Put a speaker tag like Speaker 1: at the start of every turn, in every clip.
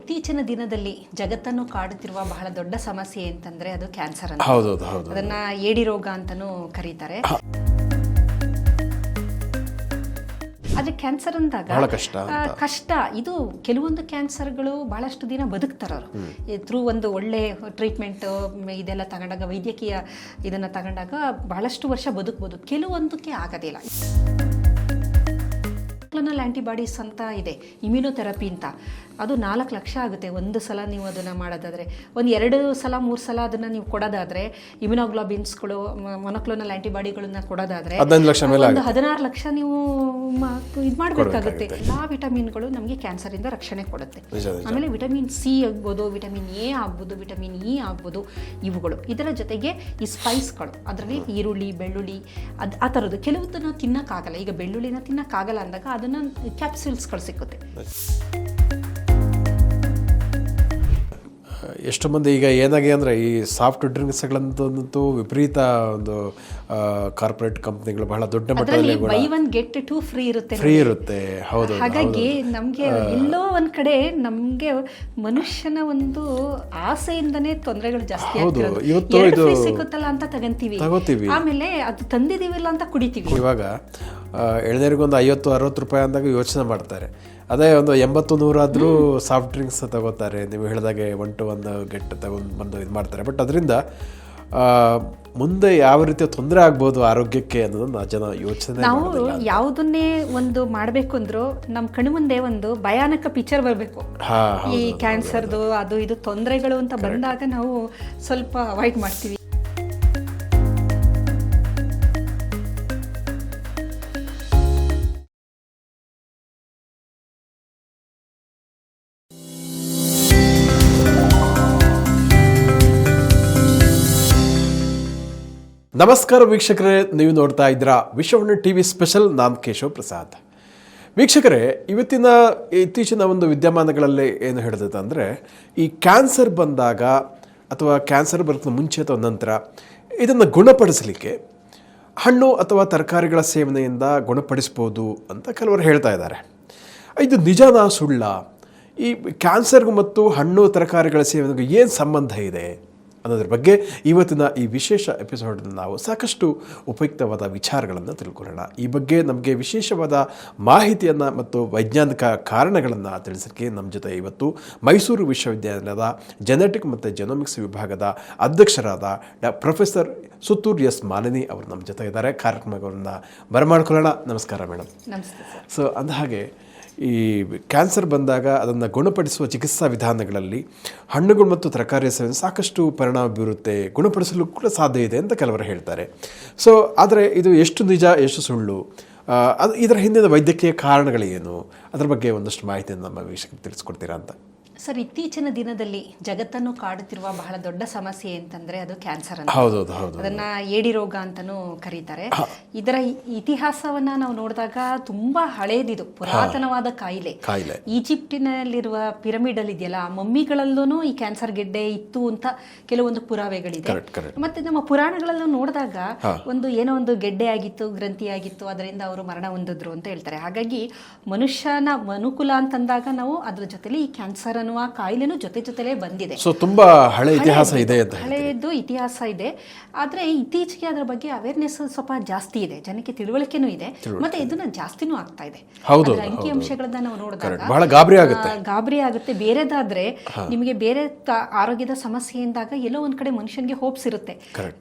Speaker 1: ಇತ್ತೀಚಿನ ದಿನದಲ್ಲಿ ಜಗತ್ತನ್ನು ಕಾಡುತ್ತಿರುವ ಬಹಳ ದೊಡ್ಡ ಸಮಸ್ಯೆ ಅಂತಂದ್ರೆ ಅದು ಕ್ಯಾನ್ಸರ್ ಅಂತ. ಅದನ್ನ ಏಡಿ ರೋಗ ಅಂತಾನೂ ಕರೀತಾರೆ. ಆದ್ರೆ ಕ್ಯಾನ್ಸರ್ ಅಂದಾಗ ಕಷ್ಟ. ಇದು ಕೆಲವೊಂದು ಕ್ಯಾನ್ಸರ್ಗಳು ಬಹಳಷ್ಟು ದಿನ ಬದುಕ್ತಾರರು ಥ್ರೂ ಒಂದು ಒಳ್ಳೆ ಟ್ರೀಟ್ಮೆಂಟ್ ಇದೆಲ್ಲ ತಗೊಂಡಾಗ, ವೈದ್ಯಕೀಯ ಇದನ್ನ ತಗೊಂಡಾಗ ಬಹಳಷ್ಟು ವರ್ಷ ಬದುಕಬಹುದು. ಕೆಲವೊಂದಕ್ಕೆ ಆಗೋದಿಲ್ಲ. ಆಂಟಿಬಾಡೀಸ್ ಅಂತ ಇದೆ, ಇಮ್ಯುನೋಥೆರಪಿ ಅಂತ. ಅದು 4 ಲಕ್ಷ ಆಗುತ್ತೆ ಒಂದು ಸಲ ನೀವು ಅದನ್ನು ಮಾಡೋದಾದರೆ. ಒಂದು 2 ಸಲ 3 ಸಲ ಅದನ್ನು ನೀವು ಕೊಡೋದಾದರೆ, ಇಮ್ಯುನೋಗ್ಲೋಬಿನ್ಸ್ಗಳು ಮೊನೊಕ್ಲೋನಲ್ ಆಂಟಿಬಾಡಿಗಳನ್ನ ಕೊಡೋದಾದರೆ 16 ಲಕ್ಷ ನೀವು ಇದು ಮಾಡಬೇಕಾಗುತ್ತೆ. ಎಲ್ಲ ವಿಟಮಿನ್ಗಳು ನಮಗೆ ಕ್ಯಾನ್ಸರಿಂದ ರಕ್ಷಣೆ ಕೊಡುತ್ತೆ. ಆಮೇಲೆ ವಿಟಮಿನ್ ಸಿ ಆಗ್ಬೋದು, ವಿಟಮಿನ್ ಎ ಆಗ್ಬೋದು, ವಿಟಮಿನ್ ಇ ಆಗ್ಬೋದು, ಇವುಗಳು. ಇದರ ಜೊತೆಗೆ ಈ ಸ್ಪೈಸ್ಗಳು, ಅದರಲ್ಲಿ ಈರುಳ್ಳಿ, ಬೆಳ್ಳುಳ್ಳಿ, ಆ ಥರದ್ದು ಕೆಲವೊಂದನ್ನು ತಿನ್ನೋಕ್ಕಾಗಲ್ಲ. ಈಗ ಬೆಳ್ಳುಳ್ಳಿನ ತಿನ್ನೋಕ್ಕಾಗಲ್ಲ ಅಂದಾಗ ಅದನ್ನು ಕ್ಯಾಪ್ಸೂಲ್ಸ್ಗಳು ಸಿಕ್ಕುತ್ತೆ.
Speaker 2: ಎಷ್ಟು ಮಂದಿ ಈಗ ಏನಾಗಿದೆ ಅಂದರೆ ಈ ಸಾಫ್ಟ್ ಡ್ರಿಂಕ್ಸ್ಗಳಂತೂ ವಿಪರೀತ ಒಂದು ಕಾರ್ಪೊರೇಟ್ ಕಂಪ್ನಿಗಳು ಬಹಳ ದೊಡ್ಡ ಮಟ್ಟದಲ್ಲಿ
Speaker 1: ಬೈ ಒನ್ ಗೆಟ್ 2 ಫ್ರೀ ಇರುತ್ತೆ.
Speaker 2: ಹೌದು.
Speaker 1: ಹಾಗಾಗಿ ನಮಗೆ ಎಲ್ಲೋ ಒಂದ್ ಕಡೆ ನಮಗೆ ಮನುಷ್ಯನ ಒಂದು ಆಸೆಯಿಂದನೇ ತೊಂದರೆಗಳು ಜಾಸ್ತಿ ಆಗ್ತಿರೋದು. ಇವತ್ತು ಸಿಕ್ಕುತ್ತಲ್ಲ ಅಂತ ತಗೋತೀವಿ, ಆಮೇಲೆ ಅದು ತಂದಿದೀವಿಲ್ಲ ಅಂತ ಕುಡಿತೀವಿ.
Speaker 2: ಇವಾಗ ಎಳ್ನೀರಿಗೊಂದು 50-60 ರೂಪಾಯಿ ಅಂದಾಗ ಯೋಚನೆ ಮಾಡ್ತಾರೆ. ಅದೇ ಒಂದು 80-100 ಆದರೂ ಸಾಫ್ಟ್ ಡ್ರಿಂಕ್ಸ್ ತಗೋತಾರೆ. ನೀವು ಹೇಳಿದಾಗೆ 1 to 1 ಗೆಟ್ ತಗೊಂಡು ಬಂದು ಇದು ಮಾಡ್ತಾರೆ. ಬಟ್ ಅದರಿಂದ ಮುಂದೆ ಯಾವ ರೀತಿಯ ತೊಂದರೆ ಆಗ್ಬೋದು ಆರೋಗ್ಯಕ್ಕೆ ಅನ್ನೋದನ್ನ ಜನ ಯೋಚನೆ
Speaker 1: ನಾವು ಯಾವುದನ್ನೇ ಒಂದು ಮಾಡಬೇಕು ಅಂದ್ರೂ ನಮ್ಮ ಕಣ್ಣು ಮುಂದೆ ಒಂದು ಭಯಾನಕ ಪಿಕ್ಚರ್ ಬರಬೇಕು. ಈ ಕ್ಯಾನ್ಸರ್ದು ಅದು ಇದು ತೊಂದರೆಗಳು ಅಂತ ಬಂದಾಗ ನಾವು ಸ್ವಲ್ಪ ಅವಾಯ್ಡ್ ಮಾಡ್ತೀವಿ.
Speaker 2: ನಮಸ್ಕಾರ ವೀಕ್ಷಕರೇ, ನೀವು ನೋಡ್ತಾ ಇದ್ದೀರಾ ವಿಶ್ವವಾಣಿ ಟಿವಿ ಸ್ಪೆಷಲ್. ನಾನು ಕೇಶವ್ ಪ್ರಸಾದ್. ವೀಕ್ಷಕರೇ, ಇತ್ತೀಚಿನ ಒಂದು ವಿದ್ಯಮಾನಗಳಲ್ಲಿ ಏನು ಹೇಳಿದೆ ಅಂದರೆ, ಈ ಕ್ಯಾನ್ಸರ್ ಬಂದಾಗ ಅಥವಾ ಕ್ಯಾನ್ಸರ್ ಬರೋಕ್ಕೆ ಮುಂಚೆ ಅಥವಾ ನಂತರ ಇದನ್ನು ಗುಣಪಡಿಸಲಿಕ್ಕೆ ಹಣ್ಣು ಅಥವಾ ತರಕಾರಿಗಳ ಸೇವನೆಯಿಂದ ಗುಣಪಡಿಸ್ಬೋದು ಅಂತ ಕೆಲವರು ಹೇಳ್ತಾ ಇದ್ದಾರೆ. ಇದು ನಿಜನಾ ಸುಳ್ಳ? ಈ ಕ್ಯಾನ್ಸರ್ಗೂ ಮತ್ತು ಹಣ್ಣು ತರಕಾರಿಗಳ ಸೇವನೆಗೂ ಏನು ಸಂಬಂಧ ಇದೆ ಅನ್ನೋದ್ರ ಬಗ್ಗೆ ಇವತ್ತಿನ ಈ ವಿಶೇಷ ಎಪಿಸೋಡ್ನಲ್ಲಿ ನಾವು ಸಾಕಷ್ಟು ಉಪಯುಕ್ತವಾದ ವಿಚಾರಗಳನ್ನು ತಿಳ್ಕೊಳ್ಳೋಣ. ಈ ಬಗ್ಗೆ ನಮಗೆ ವಿಶೇಷವಾದ ಮಾಹಿತಿಯನ್ನು ಮತ್ತು ವೈಜ್ಞಾನಿಕ ಕಾರಣಗಳನ್ನು ತಿಳಿಸೋಕ್ಕೆ ನಮ್ಮ ಜೊತೆ ಇವತ್ತು ಮೈಸೂರು ವಿಶ್ವವಿದ್ಯಾನಿಲಯದ ಜೆನೆಟಿಕ್ ಮತ್ತು ಜೆನೋಮಿಕ್ಸ್ ವಿಭಾಗದ ಅಧ್ಯಕ್ಷರಾದ ಪ್ರೊಫೆಸರ್ ಸುತ್ತೂರ್ ಎಸ್ ಮಾಲಿನಿ ಅವರು ನಮ್ಮ ಜೊತೆ ಇದ್ದಾರೆ. ಕಾರ್ಯಕ್ರಮಗಳನ್ನು ಬರಮಾಡ್ಕೊಳ್ಳೋಣ. ನಮಸ್ಕಾರ ಮೇಡಮ್. ಸೊ ಅಂದಹಾಗೆ ಈ ಕ್ಯಾನ್ಸರ್ ಬಂದಾಗ ಅದನ್ನು ಗುಣಪಡಿಸುವ ಚಿಕಿತ್ಸಾ ವಿಧಾನಗಳಲ್ಲಿ ಹಣ್ಣುಗಳು ಮತ್ತು ತರಕಾರಿ ಸೇವನೆ ಸಾಕಷ್ಟು ಪರಿಣಾಮ ಬೀರುತ್ತೆ, ಗುಣಪಡಿಸಲು ಕೂಡ ಸಾಧ್ಯ ಇದೆ ಅಂತ ಕೆಲವರು ಹೇಳ್ತಾರೆ. ಸೊ ಆದರೆ ಇದು ಎಷ್ಟು ನಿಜ, ಎಷ್ಟು ಸುಳ್ಳು, ಇದರ ಹಿಂದಿನ ವೈದ್ಯಕೀಯ ಕಾರಣಗಳೇನು, ಅದರ ಬಗ್ಗೆ ಒಂದಷ್ಟು ಮಾಹಿತಿಯನ್ನು ನಮ್ಮ ವೀಕ್ಷಕರಿಗೆ ತಿಳಿಸ್ಕೊಡ್ತೀರಾ ಅಂತ.
Speaker 1: ಸರ್, ಇತ್ತೀಚಿನ ದಿನದಲ್ಲಿ ಜಗತ್ತನ್ನು ಕಾಡುತ್ತಿರುವ ಬಹಳ ದೊಡ್ಡ ಸಮಸ್ಯೆ ಅಂತಂದ್ರೆ ಅದು ಕ್ಯಾನ್ಸರ್ ಅಂತ. ಅದನ್ನ ಏಡಿ ರೋಗ ಅಂತಾನೂ ಕರೀತಾರೆ. ಇದರ ಇತಿಹಾಸವನ್ನ ನಾವು ನೋಡಿದಾಗ ತುಂಬಾ ಹಳೇದಿದು, ಪುರಾತನವಾದ ಕಾಯಿಲೆ. ಈಜಿಪ್ಟಿನಲ್ಲಿರುವ ಪಿರಮಿಡ್ ಅಲ್ಲಿ ಇದೆಯಲ್ಲ, ಆ ಮಮ್ಮಿಗಳಲ್ಲೂ ಈ ಕ್ಯಾನ್ಸರ್ ಗೆಡ್ಡೆ ಇತ್ತು ಅಂತ ಕೆಲವೊಂದು ಪುರಾವೆಗಳಿದೆ. ಮತ್ತೆ ನಮ್ಮ ಪುರಾಣಗಳಲ್ಲೂ ನೋಡಿದಾಗ ಏನೋ ಒಂದು ಗೆಡ್ಡೆ ಆಗಿತ್ತು, ಗ್ರಂಥಿ ಆಗಿತ್ತು, ಅದರಿಂದ ಅವರು ಮರಣ ಹೊಂದಿದ್ರು ಅಂತ ಹೇಳ್ತಾರೆ. ಹಾಗಾಗಿ ಮನುಷ್ಯನ ಮನುಕುಲ ಅಂತಂದಾಗ ನಾವು ಅದ್ರ ಜೊತೆಲಿ ಈ ಕ್ಯಾನ್ಸರ್ ಅನ್ನುವ ಕಾಯಿಲೆನೂ ಜೊತೆಲೇ ಬಂದಿದೆ.
Speaker 2: ಸೊ ತುಂಬಾ ಹಳೆ ಇತಿಹಾಸ ಇದೆ ಅಂತ.
Speaker 1: ಹಳೆಯದು ಇತಿಹಾಸ ಇದೆ. ಆದ್ರೆ ಇತ್ತೀಚೆಗೆ ಅದರ ಬಗ್ಗೆ ಅವೇರ್ನೆಸ್ ಸ್ವಲ್ಪ ಜಾಸ್ತಿ ಇದೆ, ಜನಕ್ಕೆ ತಿಳುವಳಿಕೆನೂ ಇದೆ, ಮತ್ತೆ ಇದನ್ನ ಜಾಸ್ತಿನೂ ಆಗ್ತಾ ಇದೆ. ಅಂಕಿ ಅಂಶಗಳನ್ನ ನಾವು ನೋಡಿದಾಗ
Speaker 2: ಬಹಳ
Speaker 1: ಗಾಬರಿ ಆಗುತ್ತೆ. ಬೇರೆದಾದ್ರೆ ನಿಮಗೆ ಬೇರೆ ಆರೋಗ್ಯದ ಸಮಸ್ಯೆಯಿಂದಾಗ ಎಲ್ಲೋ ಒಂದ್ ಕಡೆ ಮನುಷ್ಯನಿಗೆ ಹೋಪ್ಸ್ ಇರುತ್ತೆ,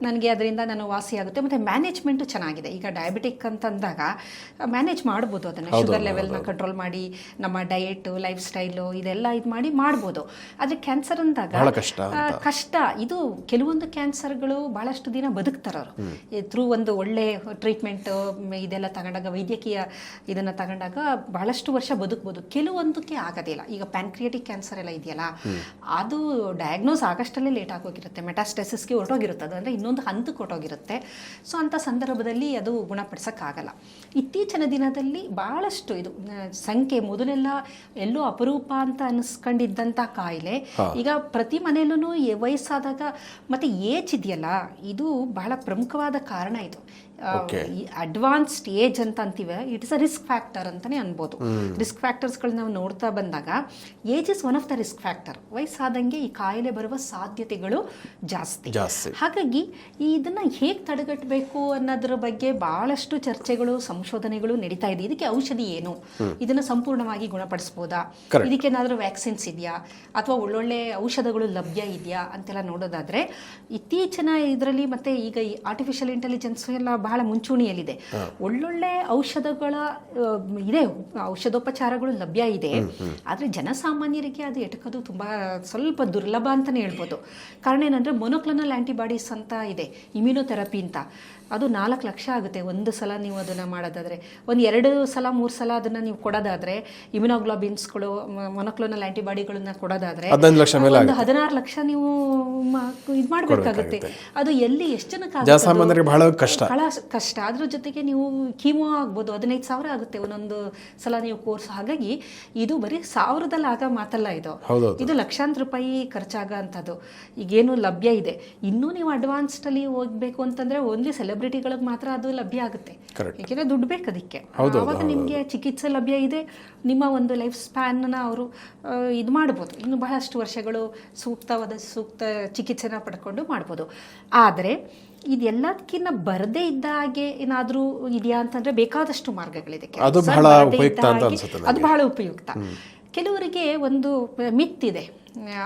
Speaker 1: ನನಗೆ ಅದರಿಂದ ನಾನು ವಾಸಿ ಆಗುತ್ತೆ. ಮತ್ತೆ ಮ್ಯಾನೇಜ್ಮೆಂಟ್ ಚೆನ್ನಾಗಿದೆ. ಈಗ ಡಯಾಬಿಟಿಕ್ ಅಂತಂದಾಗ ಮ್ಯಾನೇಜ್ ಮಾಡ್ಬೋದು, ಅದನ್ನ ಶುಗರ್ ಲೆವೆಲ್ನ ಕಂಟ್ರೋಲ್ ಮಾಡಿ ನಮ್ಮ ಡಯಟ್, ಲೈಫ್ ಸ್ಟೈಲು ಇದೆಲ್ಲ ಇದು ಮಾಡಿ ಮಾಡ್ಬೋದು. ಆದ್ರೆ ಕ್ಯಾನ್ಸರ್ ಅಂದಾಗ ಕಷ್ಟ. ಇದು ಕೆಲವೊಂದು ಕ್ಯಾನ್ಸರ್ಗಳು ಬಹಳಷ್ಟು ದಿನ ಬದುಕ್ತಾರರು ಥ್ರೂ ಒಂದು ಒಳ್ಳೆ ಟ್ರೀಟ್ಮೆಂಟ್ ಇದೆಲ್ಲ ತಗೊಂಡಾಗ, ವೈದ್ಯಕೀಯ ಇದನ್ನ ತಗೊಂಡಾಗ ಬಹಳಷ್ಟು ವರ್ಷ ಬದುಕಬಹುದು. ಕೆಲವೊಂದಕ್ಕೆ ಆಗೋದಿಲ್ಲ. ಈಗ ಪ್ಯಾನ್ಕ್ರಿಯಾಟಿಕ್ ಕ್ಯಾನ್ಸರ್ ಎಲ್ಲ ಇದೆಯಲ್ಲ, ಅದು ಡಯಾಗ್ನೋಸ್ ಆಗಷ್ಟಲ್ಲೇ ಲೇಟ್ ಆಗೋಗಿರುತ್ತೆ, ಮೆಟಾಸ್ಟೆಸಿಸ್ಗೆ ಹೊರಟೋಗಿರುತ್ತೆ, ಅದು ಅಂದರೆ ಇನ್ನೊಂದು ಹಂತಕ್ಕೆ ಹೊರಟೋಗಿರುತ್ತೆ. ಸೊ ಅಂಥ ಸಂದರ್ಭದಲ್ಲಿ ಅದು ಗುಣಪಡಿಸೋಕ್ಕಾಗಲ್ಲ. ಇತ್ತೀಚಿನ ದಿನದಲ್ಲಿ ಬಹಳಷ್ಟು ಇದು ಸಂಖ್ಯೆ, ಮೊದಲೆಲ್ಲ ಎಲ್ಲೋ ಅಪರೂಪ ಅಂತ ಅನಿಸ್ಕೊಂಡಿದ್ದಂಥ ಕಾಯಿಲೆ ಈಗ ಪ್ರತಿ ಮನೆಯಲ್ಲೂ ವಯಸ್ಸಾದಾಗ ಮತ್ತೆ ಏಜ್ ಇದೆಯಲ್ಲ, ಇದು ಬಹಳ ಪ್ರಮುಖವಾದ ಕಾರಣ. ಇದು ಅಡ್ವಾನ್ಸ್ಡ್ ಏಜ್ ಅಂತ ಅಂತೀವಿ, it is a risk factor ಅಂತಾನೆ ಅನ್ಬೋದು. ರಿಸ್ಕ್ ಫ್ಯಾಕ್ಟರ್ಸ್ಗಳು ನಾವು ನೋಡ್ತಾ ಬಂದಾಗ age is one of the risk factor. ವಯಸ್ಸಾದಂಗೆ ಈ ಕಾಯಿಲೆ ಬರುವ ಸಾಧ್ಯತೆಗಳು ಜಾಸ್ತಿ. ಹಾಗಾಗಿ ಇದನ್ನ ಹೇಗೆ ತಡೆಗಟ್ಟಬೇಕು ಅನ್ನೋದ್ರ ಬಗ್ಗೆ ಬಹಳಷ್ಟು ಚರ್ಚೆಗಳು, ಸಂಶೋಧನೆಗಳು ನಡೀತಾ ಇದೆ. ಇದಕ್ಕೆ ಔಷಧಿ ಏನು, ಇದನ್ನ ಸಂಪೂರ್ಣವಾಗಿ ಗುಣಪಡಿಸಬಹುದಾ, ಇದಕ್ಕೇನಾದ್ರೂ ವ್ಯಾಕ್ಸಿನ್ಸ್ ಇದೆಯಾ, ಅಥವಾ ಒಳ್ಳೊಳ್ಳೆ ಔಷಧಗಳು ಲಭ್ಯ ಇದೆಯಾ ಅಂತೆಲ್ಲ ನೋಡೋದಾದ್ರೆ, ಇತ್ತೀಚಿನ ಇದರಲ್ಲಿ ಮತ್ತೆ ಈಗ ಈ ಆರ್ಟಿಫಿಷಿಯಲ್ ಇಂಟೆಲಿಜೆನ್ಸ್ ಎಲ್ಲ ಬಹಳ ಮುಂಚೂಣಿಯಲ್ಲಿದೆ. ಒಳ್ಳೊಳ್ಳೆ ಔಷಧಗಳ ಇದೆ, ಔಷಧೋಪಚಾರಗಳು ಲಭ್ಯ ಇದೆ. ಆದ್ರೆ ಜನಸಾಮಾನ್ಯರಿಗೆ ಅದು ಎಟಕೋದು ತುಂಬಾ ಸ್ವಲ್ಪ ದುರ್ಲಭ ಅಂತಾನೆ ಹೇಳ್ಬೋದು. ಕಾರಣ ಏನಂದ್ರೆ ಮೊನೋಕ್ಲೋನಲ್ ಆಂಟಿಬಾಡೀಸ್ ಅಂತ ಇದೆ, ಇಮ್ಯುನೋಥೆರಪಿ ಅಂತ. ಅದು 4 ಲಕ್ಷ ಆಗುತ್ತೆ ಒಂದು ಸಲ ನೀವು ಅದನ್ನ ಮಾಡೋದಾದ್ರೆ. ಒಂದು 2 ಸಲ 3 ಸಲ ಅದನ್ನ ನೀವು ಕೊಡೋದಾದ್ರೆ, ಇಮ್ಯುನೋಗ್ಲೋಬಿನ್ಸ್ಗಳು, ಮೊನೋಕ್ಲೋನಲ್ ಆಂಟಿಬಾಡಿಗಳನ್ನ ಕೊಡೋದಾದ್ರೆ 16 ಲಕ್ಷ ನೀವು ಇದು ಮಾಡಬೇಕಾಗುತ್ತೆ. ಅದು ಎಲ್ಲಿ ಎಷ್ಟು ಜನಕ್ಕೆ
Speaker 2: ಬಹಳ
Speaker 1: ಕಷ್ಟ. ಅದ್ರ ಜೊತೆಗೆ ನೀವು ಕೀಮೋ ಆಗ್ಬೋದು, 15,000 ಆಗುತ್ತೆ ಒಂದೊಂದು ಸಲ ನೀವು ಕೋರ್ಸ್. ಹಾಗಾಗಿ ಇದು ಬರೀ 1000ದಲ್ಲಿ ಆಗ ಮಾತಲ್ಲ, ಇದು ಲಕ್ಷಾಂತರ ರೂಪಾಯಿ ಖರ್ಚಾಗ ಅಂತದ್ದು ಈಗೇನು ಲಭ್ಯ ಇದೆ. ಇನ್ನೂ ನೀವು ಅಡ್ವಾನ್ಸ್ಡ್ ಅಲ್ಲಿ ಹೋಗ್ಬೇಕು ಅಂತಂದ್ರೆ ಓನ್ಲಿ ಸೆಲೆಬ್ರಿಟಿಗಳಿಗೆ ಮಾತ್ರ ಅದು ಲಭ್ಯ ಆಗುತ್ತೆ. ಯಾಕೆಂದ್ರೆ ದುಡ್ಡು ಬೇಕು ಅದಕ್ಕೆ. ಅವಾಗ ನಿಮ್ಗೆ ಚಿಕಿತ್ಸೆ ಲಭ್ಯ ಇದೆ, ನಿಮ್ಮ ಒಂದು ಲೈಫ್ ಸ್ಪ್ಯಾನ್ ಅವರು ಇದು ಮಾಡ್ಬೋದು, ಇನ್ನು ಬಹಳಷ್ಟು ವರ್ಷಗಳು ಸೂಕ್ತ ಚಿಕಿತ್ಸೆನ ಪಡ್ಕೊಂಡು ಮಾಡ್ಬೋದು. ಆದರೆ ಇದೆಲ್ಲದಕ್ಕಿಂತ ಬರದೇ ಇದ್ದ ಹಾಗೆ ಏನಾದರೂ ಇದೆಯಾ ಅಂತಂದ್ರೆ ಬೇಕಾದಷ್ಟು ಮಾರ್ಗಗಳಿದೆ. ಅದು ಬಹಳ ಉಪಯುಕ್ತ. ಕೆಲವರಿಗೆ ಒಂದು ಮಿತ್ ಇದೆ,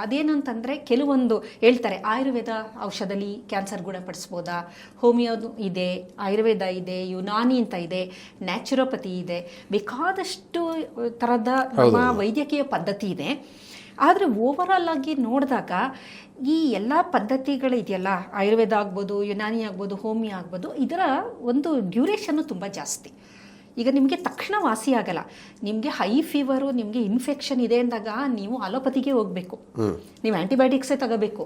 Speaker 1: ಅದೇನಂತಂದ್ರೆ ಕೆಲವೊಂದು ಹೇಳ್ತಾರೆ ಆಯುರ್ವೇದ ಔಷಧದಲ್ಲಿ ಕ್ಯಾನ್ಸರ್ ಗುಣಪಡಿಸ್ಬೋದಾ, ಹೋಮಿಯೋದು ಇದೆ, ಆಯುರ್ವೇದ ಇದೆ, ಯುನಾನಿ ಅಂತ ಇದೆ, ನ್ಯಾಚುರೋಪತಿ ಇದೆ, ಬೇಕಾದಷ್ಟು ಥರದ ನಮ್ಮ ವೈದ್ಯಕೀಯ ಪದ್ಧತಿ ಇದೆ. ಆದರೆ ಓವರಾಲ್ ಆಗಿ ನೋಡಿದಾಗ ಈ ಎಲ್ಲ ಪದ್ಧತಿಗಳಿದೆಯಲ್ಲ, ಆಯುರ್ವೇದ ಆಗ್ಬೋದು, ಯುನಾನಿ ಆಗ್ಬೋದು, ಹೋಮಿಯೋ ಆಗ್ಬೋದು, ಇದರ ಒಂದು ಡ್ಯೂರೇಷನ್ನು ತುಂಬ ಜಾಸ್ತಿ. ಈಗ ನಿಮಗೆ ತಕ್ಷಣ ವಾಸಿ ಆಗಲ್ಲ. ನಿಮಗೆ ಹೈ ಫೀವರು, ನಿಮಗೆ ಇನ್ಫೆಕ್ಷನ್ ಇದೆ ಅಂದಾಗ ನೀವು ಅಲೋಪತಿಗೆ ಹೋಗಬೇಕು, ನೀವು ಆ್ಯಂಟಿಬಯೋಟಿಕ್ಸೇ ತಗೋಬೇಕು.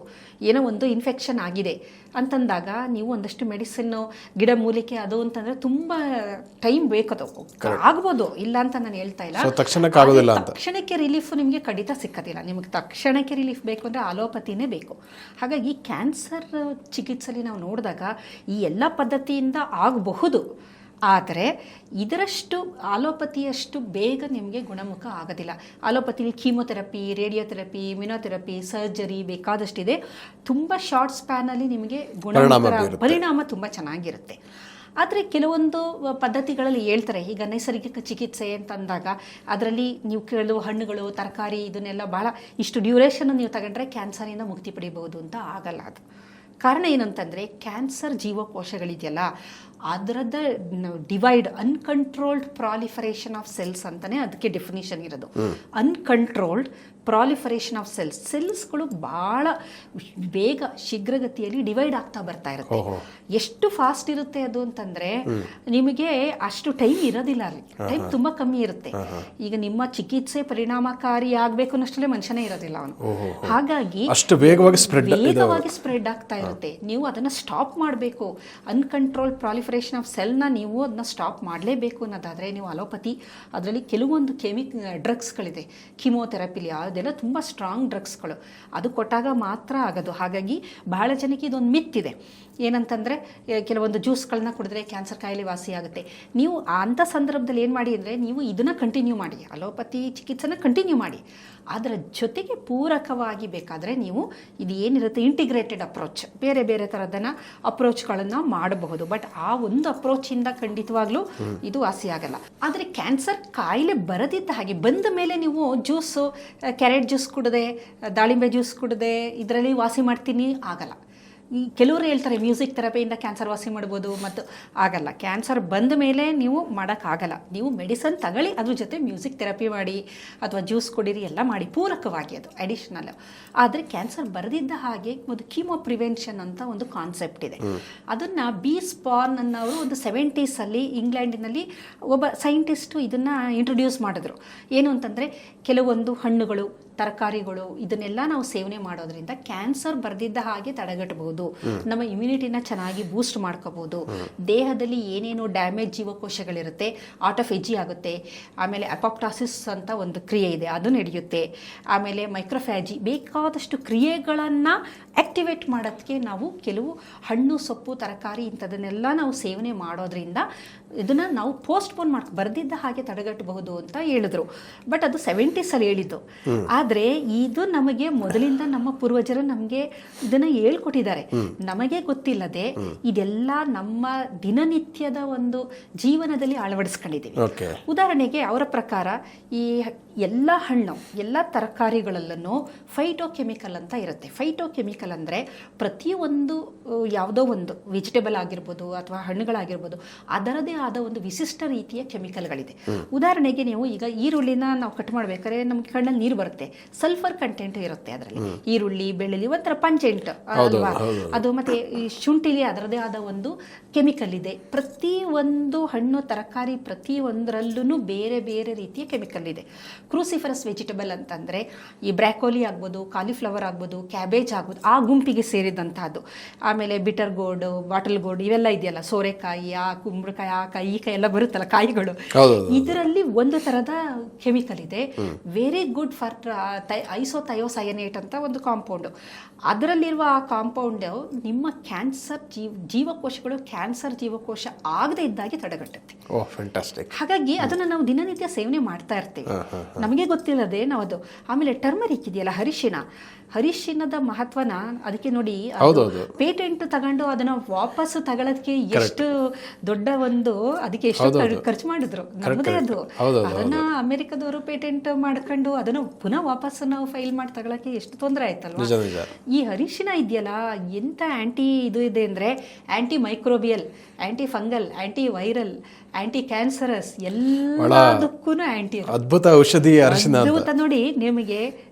Speaker 1: ಏನೋ ಒಂದು ಇನ್ಫೆಕ್ಷನ್ ಆಗಿದೆ ಅಂತಂದಾಗ ನೀವು ಒಂದಷ್ಟು ಮೆಡಿಸಿನ್ನು, ಗಿಡ ಮೂಲಿಕೆ ಅದು ಅಂತಂದರೆ ತುಂಬ ಟೈಮ್ ಬೇಕದು. ಆಗ್ಬೋದು, ಇಲ್ಲ ಅಂತ ನಾನು ಹೇಳ್ತಾ ಇಲ್ಲ. ತಕ್ಷಣಕ್ಕೆ ರಿಲೀಫ್ ನಿಮಗೆ ಖಂಡಿತ ಸಿಕ್ಕೋದಿಲ್ಲ. ನಿಮಗೆ ತಕ್ಷಣಕ್ಕೆ ರಿಲೀಫ್ ಬೇಕು ಅಂದರೆ ಅಲೋಪತಿನೇ ಬೇಕು. ಹಾಗಾಗಿ ಕ್ಯಾನ್ಸರ್ ಚಿಕಿತ್ಸೆಯಲ್ಲಿ ನಾವು ನೋಡಿದಾಗ ಈ ಎಲ್ಲ ಪದ್ಧತಿಯಿಂದ ಆಗಬಹುದು, ಆದರೆ ಇದರಷ್ಟು ಅಲೋಪತಿಯಷ್ಟು ಬೇಗ ನಿಮಗೆ ಗುಣಮುಖ ಆಗೋದಿಲ್ಲ. ಅಲೋಪತಿಲಿ ಕೀಮೋಥೆರಪಿ, ರೇಡಿಯೋಥೆರಪಿ, ಇಮ್ಯುನೋಥೆರಪಿ, ಸರ್ಜರಿ ಬೇಕಾದಷ್ಟಿದೆ. ತುಂಬ ಶಾರ್ಟ್ ಸ್ಪ್ಯಾನಲ್ಲಿ ನಿಮಗೆ ಪರಿಣಾಮ ತುಂಬ ಚೆನ್ನಾಗಿರುತ್ತೆ. ಆದರೆ ಕೆಲವೊಂದು ಪದ್ಧತಿಗಳಲ್ಲಿ ಹೇಳ್ತಾರೆ, ಈಗ ನೈಸರ್ಗಿಕ ಚಿಕಿತ್ಸೆ ಅಂತಂದಾಗ ಅದರಲ್ಲಿ ನೀವು ಕೆಲವು ಹಣ್ಣುಗಳು, ತರಕಾರಿ ಇದನ್ನೆಲ್ಲ ಭಾಳ ಇಷ್ಟು ಡ್ಯೂರೇಷನ್ ನೀವು ತಗೊಂಡ್ರೆ ಕ್ಯಾನ್ಸರಿಂದ ಮುಕ್ತಿ ಪಡಿಬಹುದು ಅಂತ ಆಗಲ್ಲ. ಅದು ಕಾರಣ ಏನಂತಂದರೆ ಕ್ಯಾನ್ಸರ್ ಜೀವಕೋಶಗಳಿದೆಯಲ್ಲ ಅದರದ divide, uncontrolled proliferation of cells ಅಂತಲೇ ಅದಕ್ಕೆ ಡೆಫಿನಿಷನ್ ಇರೋದು. ಅನ್ಕಂಟ್ರೋಲ್ಡ್ ಪ್ರಾಲಿಫರೇಷನ್ ಆಫ್ ಸೆಲ್ಸ್ಗಳು ಭಾಳ ಬೇಗ ಶೀಘ್ರಗತಿಯಲ್ಲಿ ಡಿವೈಡ್ ಆಗ್ತಾ ಬರ್ತಾ ಇರುತ್ತೆ. ಎಷ್ಟು ಫಾಸ್ಟ್ ಇರುತ್ತೆ ಅದು ಅಂತಂದರೆ ನಿಮಗೆ ಅಷ್ಟು ಟೈಮ್ ಇರೋದಿಲ್ಲ, ಅಲ್ಲಿ ಟೈಮ್ ತುಂಬ ಕಮ್ಮಿ ಇರುತ್ತೆ. ಈಗ ನಿಮ್ಮ ಚಿಕಿತ್ಸೆ ಪರಿಣಾಮಕಾರಿ ಆಗಬೇಕು ಅನ್ನಷ್ಟಲ್ಲೇ ಮನುಷ್ಯನೇ ಇರೋದಿಲ್ಲ ಅವನು. ಹಾಗಾಗಿ
Speaker 2: ಅಷ್ಟು ವೇಗವಾಗಿ
Speaker 1: ಸ್ಪ್ರೆಡ್ ಆಗ್ತಾ ಇರುತ್ತೆ. ನೀವು ಅದನ್ನು ಸ್ಟಾಪ್ ಮಾಡಬೇಕು. ಅನ್ಕಂಟ್ರೋಲ್ ಪ್ರಾಲಿಫರೇಷನ್ ಆಫ್ ಸೆಲ್ನ ನೀವು ಅದನ್ನ ಸ್ಟಾಪ್ ಮಾಡಲೇಬೇಕು ಅನ್ನೋದಾದರೆ ನೀವು ಅಲೋಪತಿ, ಅದರಲ್ಲಿ ಕೆಲವೊಂದು ಡ್ರಗ್ಸ್ಗಳಿದೆ, ಕೀಮೋಥೆರಪಿಲಿ ಅದೆಲ್ಲ ತುಂಬ ಸ್ಟ್ರಾಂಗ್ ಡ್ರಗ್ಸ್ಗಳು, ಅದು ಕೊಟ್ಟಾಗ ಮಾತ್ರ ಆಗೋದು. ಹಾಗಾಗಿ ಬಹಳ ಜನಕ್ಕೆ ಇದೊಂದು ಮಿತ್ ಇದೆ, ಏನಂತಂದರೆ ಕೆಲವೊಂದು ಜ್ಯೂಸ್ಗಳನ್ನ ಕುಡಿದ್ರೆ ಕ್ಯಾನ್ಸರ್ ಕಾಯಿಲೆ ವಾಸಿ ಆಗುತ್ತೆ. ನೀವು ಅಂಥ ಸಂದರ್ಭದಲ್ಲಿ ಏನು ಮಾಡಿ ಅಂದರೆ ನೀವು ಇದನ್ನು ಕಂಟಿನ್ಯೂ ಮಾಡಿ, ಅಲೋಪತಿ ಚಿಕಿತ್ಸೆನ ಕಂಟಿನ್ಯೂ ಮಾಡಿ. ಅದರ ಜೊತೆಗೆ ಪೂರಕವಾಗಿ ಬೇಕಾದರೆ ನೀವು ಇದು ಏನಿರುತ್ತೆ ಇಂಟಿಗ್ರೇಟೆಡ್ ಅಪ್ರೋಚ್, ಬೇರೆ ಬೇರೆ ಥರದನ್ನ ಅಪ್ರೋಚ್ಗಳನ್ನು ಮಾಡಬಹುದು. ಬಟ್ ಆ ಒಂದು ಅಪ್ರೋಚಿಂದ ಖಂಡಿತವಾಗ್ಲೂ ಇದು ವಾಸಿ ಆಗಲ್ಲ. ಆದರೆ ಕ್ಯಾನ್ಸರ್ ಕಾಯಿಲೆ ಬರದಿದ್ದ ಹಾಗೆ ಬಂದ ಮೇಲೆ ನೀವು ಜ್ಯೂಸು, ಕ್ಯಾರೆಟ್ ಜ್ಯೂಸ್ ಕುಡದೆ, ದಾಳಿಂಬೆ ಜ್ಯೂಸ್ ಕುಡದೆ ಇದರಲ್ಲಿ ವಾಸಿ ಮಾಡ್ತೀನಿ ಆಗಲ್ಲ. ಈ ಕೆಲವರು ಹೇಳ್ತಾರೆ ಮ್ಯೂಸಿಕ್ ಥೆರಪಿಯಿಂದ ಕ್ಯಾನ್ಸರ್ ವಾಸಿ ಮಾಡ್ಬೋದು, ಮತ್ತು ಆಗಲ್ಲ. ಕ್ಯಾನ್ಸರ್ ಬಂದ ಮೇಲೆ ನೀವು ಮಾಡೋಕ್ಕಾಗಲ್ಲ. ನೀವು ಮೆಡಿಸನ್ ತಗೊಳ್ಳಿ, ಅದ್ರ ಜೊತೆ ಮ್ಯೂಸಿಕ್ ಥೆರಪಿ ಮಾಡಿ ಅಥವಾ ಜ್ಯೂಸ್ ಕುಡೀರಿ, ಎಲ್ಲ ಮಾಡಿ ಪೂರಕವಾಗಿ, ಅದು ಅಡಿಷ್ನಲ್. ಆದರೆ ಕ್ಯಾನ್ಸರ್ ಬರದಿದ್ದ ಹಾಗೆ ಒಂದು ಕೀಮೋ ಪ್ರಿವೆನ್ಷನ್ ಅಂತ ಒಂದು ಕಾನ್ಸೆಪ್ಟ್ ಇದೆ. ಅದನ್ನು ಬಿ ಸ್ಪಾನ್ ಅನ್ನೋರು ಒಂದು 70s ಇಂಗ್ಲೆಂಡಿನಲ್ಲಿ ಒಬ್ಬ ಸೈಂಟಿಸ್ಟು ಇದನ್ನು ಇಂಟ್ರೊಡ್ಯೂಸ್ ಮಾಡಿದ್ರು. ಏನು ಅಂತಂದರೆ ಕೆಲವೊಂದು ಹಣ್ಣುಗಳು, ತರಕಾರಿಗಳು ಇದನ್ನೆಲ್ಲ ನಾವು ಸೇವನೆ ಮಾಡೋದ್ರಿಂದ ಕ್ಯಾನ್ಸರ್ ಬರ್ದಿದ್ದ ಹಾಗೆ ತಡೆಗಟ್ಟಬಹುದು. ನಮ್ಮ ಇಮ್ಯುನಿಟಿನ ಚೆನ್ನಾಗಿ ಬೂಸ್ಟ್ ಮಾಡ್ಕೋಬಹುದು. ದೇಹದಲ್ಲಿ ಏನೇನು ಡ್ಯಾಮೇಜ್ ಜೀವಕೋಶಗಳಿರುತ್ತೆ ಆಟೋಫೆಜಿ ಆಗುತ್ತೆ. ಆಮೇಲೆ ಅಪಾಪ್ಟಾಸಿಸ್ ಅಂತ ಒಂದು ಕ್ರಿಯೆ ಇದೆ, ಅದು ನಡೆಯುತ್ತೆ. ಆಮೇಲೆ ಮೈಕ್ರೋಫ್ಯಾಜಿ, ಬೇಕಾದಷ್ಟು ಕ್ರಿಯೆಗಳನ್ನು ಆಕ್ಟಿವೇಟ್ ಮಾಡೋದಕ್ಕೆ ನಾವು ಕೆಲವು ಹಣ್ಣು ಸೊಪ್ಪು ತರಕಾರಿ ಇಂಥದನ್ನೆಲ್ಲ ನಾವು ಸೇವನೆ ಮಾಡೋದ್ರಿಂದ ಇದನ್ನು ನಾವು ಪೋಸ್ಟ್ಪೋನ್ ಬರ್ದಿದ್ದ ಹಾಗೆ ತಡೆಗಟ್ಟಬಹುದು ಅಂತ ಹೇಳಿದ್ರು. ಬಟ್ ಅದು 70s ಹೇಳಿದ್ದು. ಆದರೆ ಇದು ನಮಗೆ ಮೊದಲಿಂದ ನಮ್ಮ ಪೂರ್ವಜರು ನಮಗೆ ಇದನ್ನು ಹೇಳ್ಕೊಟ್ಟಿದ್ದಾರೆ. ನಮಗೆ ಗೊತ್ತಿಲ್ಲದೆ ಇದೆಲ್ಲ ನಮ್ಮ ದಿನನಿತ್ಯದ ಒಂದು ಜೀವನದಲ್ಲಿ ಅಳವಡಿಸ್ಕೊಂಡಿದ್ದೀವಿ. ಉದಾಹರಣೆಗೆ ಅವರ ಪ್ರಕಾರ ಈ ಎಲ್ಲ ಹಣ್ಣು ಎಲ್ಲ ತರಕಾರಿಗಳಲ್ಲೂ ಫೈಟೋಕೆಮಿಕಲ್ ಅಂತ ಇರುತ್ತೆ. ಫೈಟೋಕೆಮಿಕಲ್ ಅಂದರೆ ಪ್ರತಿಯೊಂದು ಯಾವುದೋ ಒಂದು ವೆಜಿಟೇಬಲ್ ಆಗಿರ್ಬೋದು ಅಥವಾ ಹಣ್ಣುಗಳಾಗಿರ್ಬೋದು ಅದರದೇ ಆದ ಒಂದು ವಿಶಿಷ್ಟ ರೀತಿಯ ಕೆಮಿಕಲ್ಗಳಿದೆ. ಉದಾಹರಣೆಗೆ ನೀವು ಈಗ ಈರುಳ್ಳಿನ ನಾವು ಕಟ್ ಮಾಡ್ಬೇಕಾದ್ರೆ ನಮ್ಗೆ ಕಣ್ಣಲ್ಲಿ ನೀರು ಬರುತ್ತೆ, ಸಲ್ಫರ್ ಕಂಟೆಂಟ್ ಇರುತ್ತೆ ಅದರಲ್ಲಿ. ಈರುಳ್ಳಿ ಬೆಳ್ಳುಳ್ಳಿ ಒಂಥರ ಪಂಚೆಂಟ್ ಅಲ್ವಾ ಅದು. ಮತ್ತೆ ಈ ಶುಂಠಿಲಿ ಅದರದೇ ಆದ ಒಂದು ಕೆಮಿಕಲ್ ಇದೆ. ಪ್ರತಿ ಒಂದು ಹಣ್ಣು ತರಕಾರಿ ಪ್ರತಿ ಒಂದರಲ್ಲೂ ಬೇರೆ ಬೇರೆ ರೀತಿಯ ಕೆಮಿಕಲ್ ಇದೆ. ಕ್ರೂಸಿಫರಸ್ ವೆಜಿಟೇಬಲ್ ಅಂತಂದರೆ ಈ ಬ್ರ್ಯಾಕೋಲಿ ಆಗ್ಬೋದು, ಕಾಲಿಫ್ಲವರ್ ಆಗ್ಬೋದು, ಕ್ಯಾಬೇಜ್ ಆಗ್ಬೋದು, ಆ ಗುಂಪಿಗೆ ಸೇರಿದಂತಹದ್ದು. ಆಮೇಲೆ ಬಿಟರ್ ಗೋಡ್, ಬಾಟಲ್ ಗೋಡ್ ಇವೆಲ್ಲ ಇದೆಯಲ್ಲ, ಸೋರೆಕಾಯಿ, ಆ ಕುಂಬಳಕಾಯಿ, ಆ ಕಾಯಿ ಈ ಕಾಯಿ ಎಲ್ಲ ಬರುತ್ತಲ್ಲ ಕಾಯಿಗಳು, ಇದರಲ್ಲಿ ಒಂದು ಥರದ ಕೆಮಿಕಲ್ ಇದೆ. ವೆರಿ ಗುಡ್ ಫಾರ್ ಐಸೋಥಯೋಸಯನೇಟ್ ಅಂತ ಒಂದು ಕಾಂಪೌಂಡು. ಅದರಲ್ಲಿರುವ ಆ ಕಾಂಪೌಂಡ್ ನಿಮ್ಮ ಕ್ಯಾನ್ಸರ್ ಜೀವಕೋಶಗಳು ಕ್ಯಾನ್ಸರ್ ಜೀವಕೋಶ ಆಗದೆ ಇದ್ದಾಗೆ ತಡೆಗಟ್ಟುತ್ತೆ. ಹಾಗಾಗಿ ಅದನ್ನು ನಾವು ದಿನನಿತ್ಯ ಸೇವನೆ ಮಾಡ್ತಾ ಇರ್ತೀವಿ, ನಮಗೆ ಗೊತ್ತಿಲ್ಲದೆ ನಾವು ಅದು. ಆಮೇಲೆ ಟರ್ಮರಿಕ್ ಇದೆಯಲ್ಲ, ಅರಿಶಿಣದ ಮಹತ್ವನ ಅದಕ್ಕೆ ನೋಡಿ, ಪೇಟೆಂಟ್ ತಗೊಂಡು ಅದನ್ನ ವಾಪಸ್ ತಗೊಳ್ಳೋದಕ್ಕೆ ಎಷ್ಟು ದೊಡ್ಡ ಒಂದು ಅದಕ್ಕೆ ಎಷ್ಟು ಖರ್ಚು ಮಾಡಿದ್ರು. ನಮ್ಮದೇ ಅದು, ಅದನ್ನ ಅಮೆರಿಕದವರು ಪೇಟೆಂಟ್ ಮಾಡ್ಕೊಂಡು ಅದನ್ನು ಪುನಃ ವಾಪಸ್ ನಾವು ಫೈಲ್ ಮಾಡಿ ತಗೊಳಕ್ಕೆ ಎಷ್ಟು ತೊಂದರೆ ಆಯ್ತಲ್ವಾ. ಈ ಅರಿಶಿನ ಇದೆಯಲ್ಲ, ಎಂತ ಆಂಟಿ ಇದು ಇದೆ ಅಂದ್ರೆ, anti microbial, anti fungal, anti viral, anti cancerous, ಎಲ್ಲದಕ್ಕೂ ಆಂಟಿ.
Speaker 2: ಅದ್ಭುತ ಔಷಧಿ ಅರಿಶಿನ.
Speaker 1: ಅದ್ಭುತ ನೋಡಿ, ನಿಮಗೆ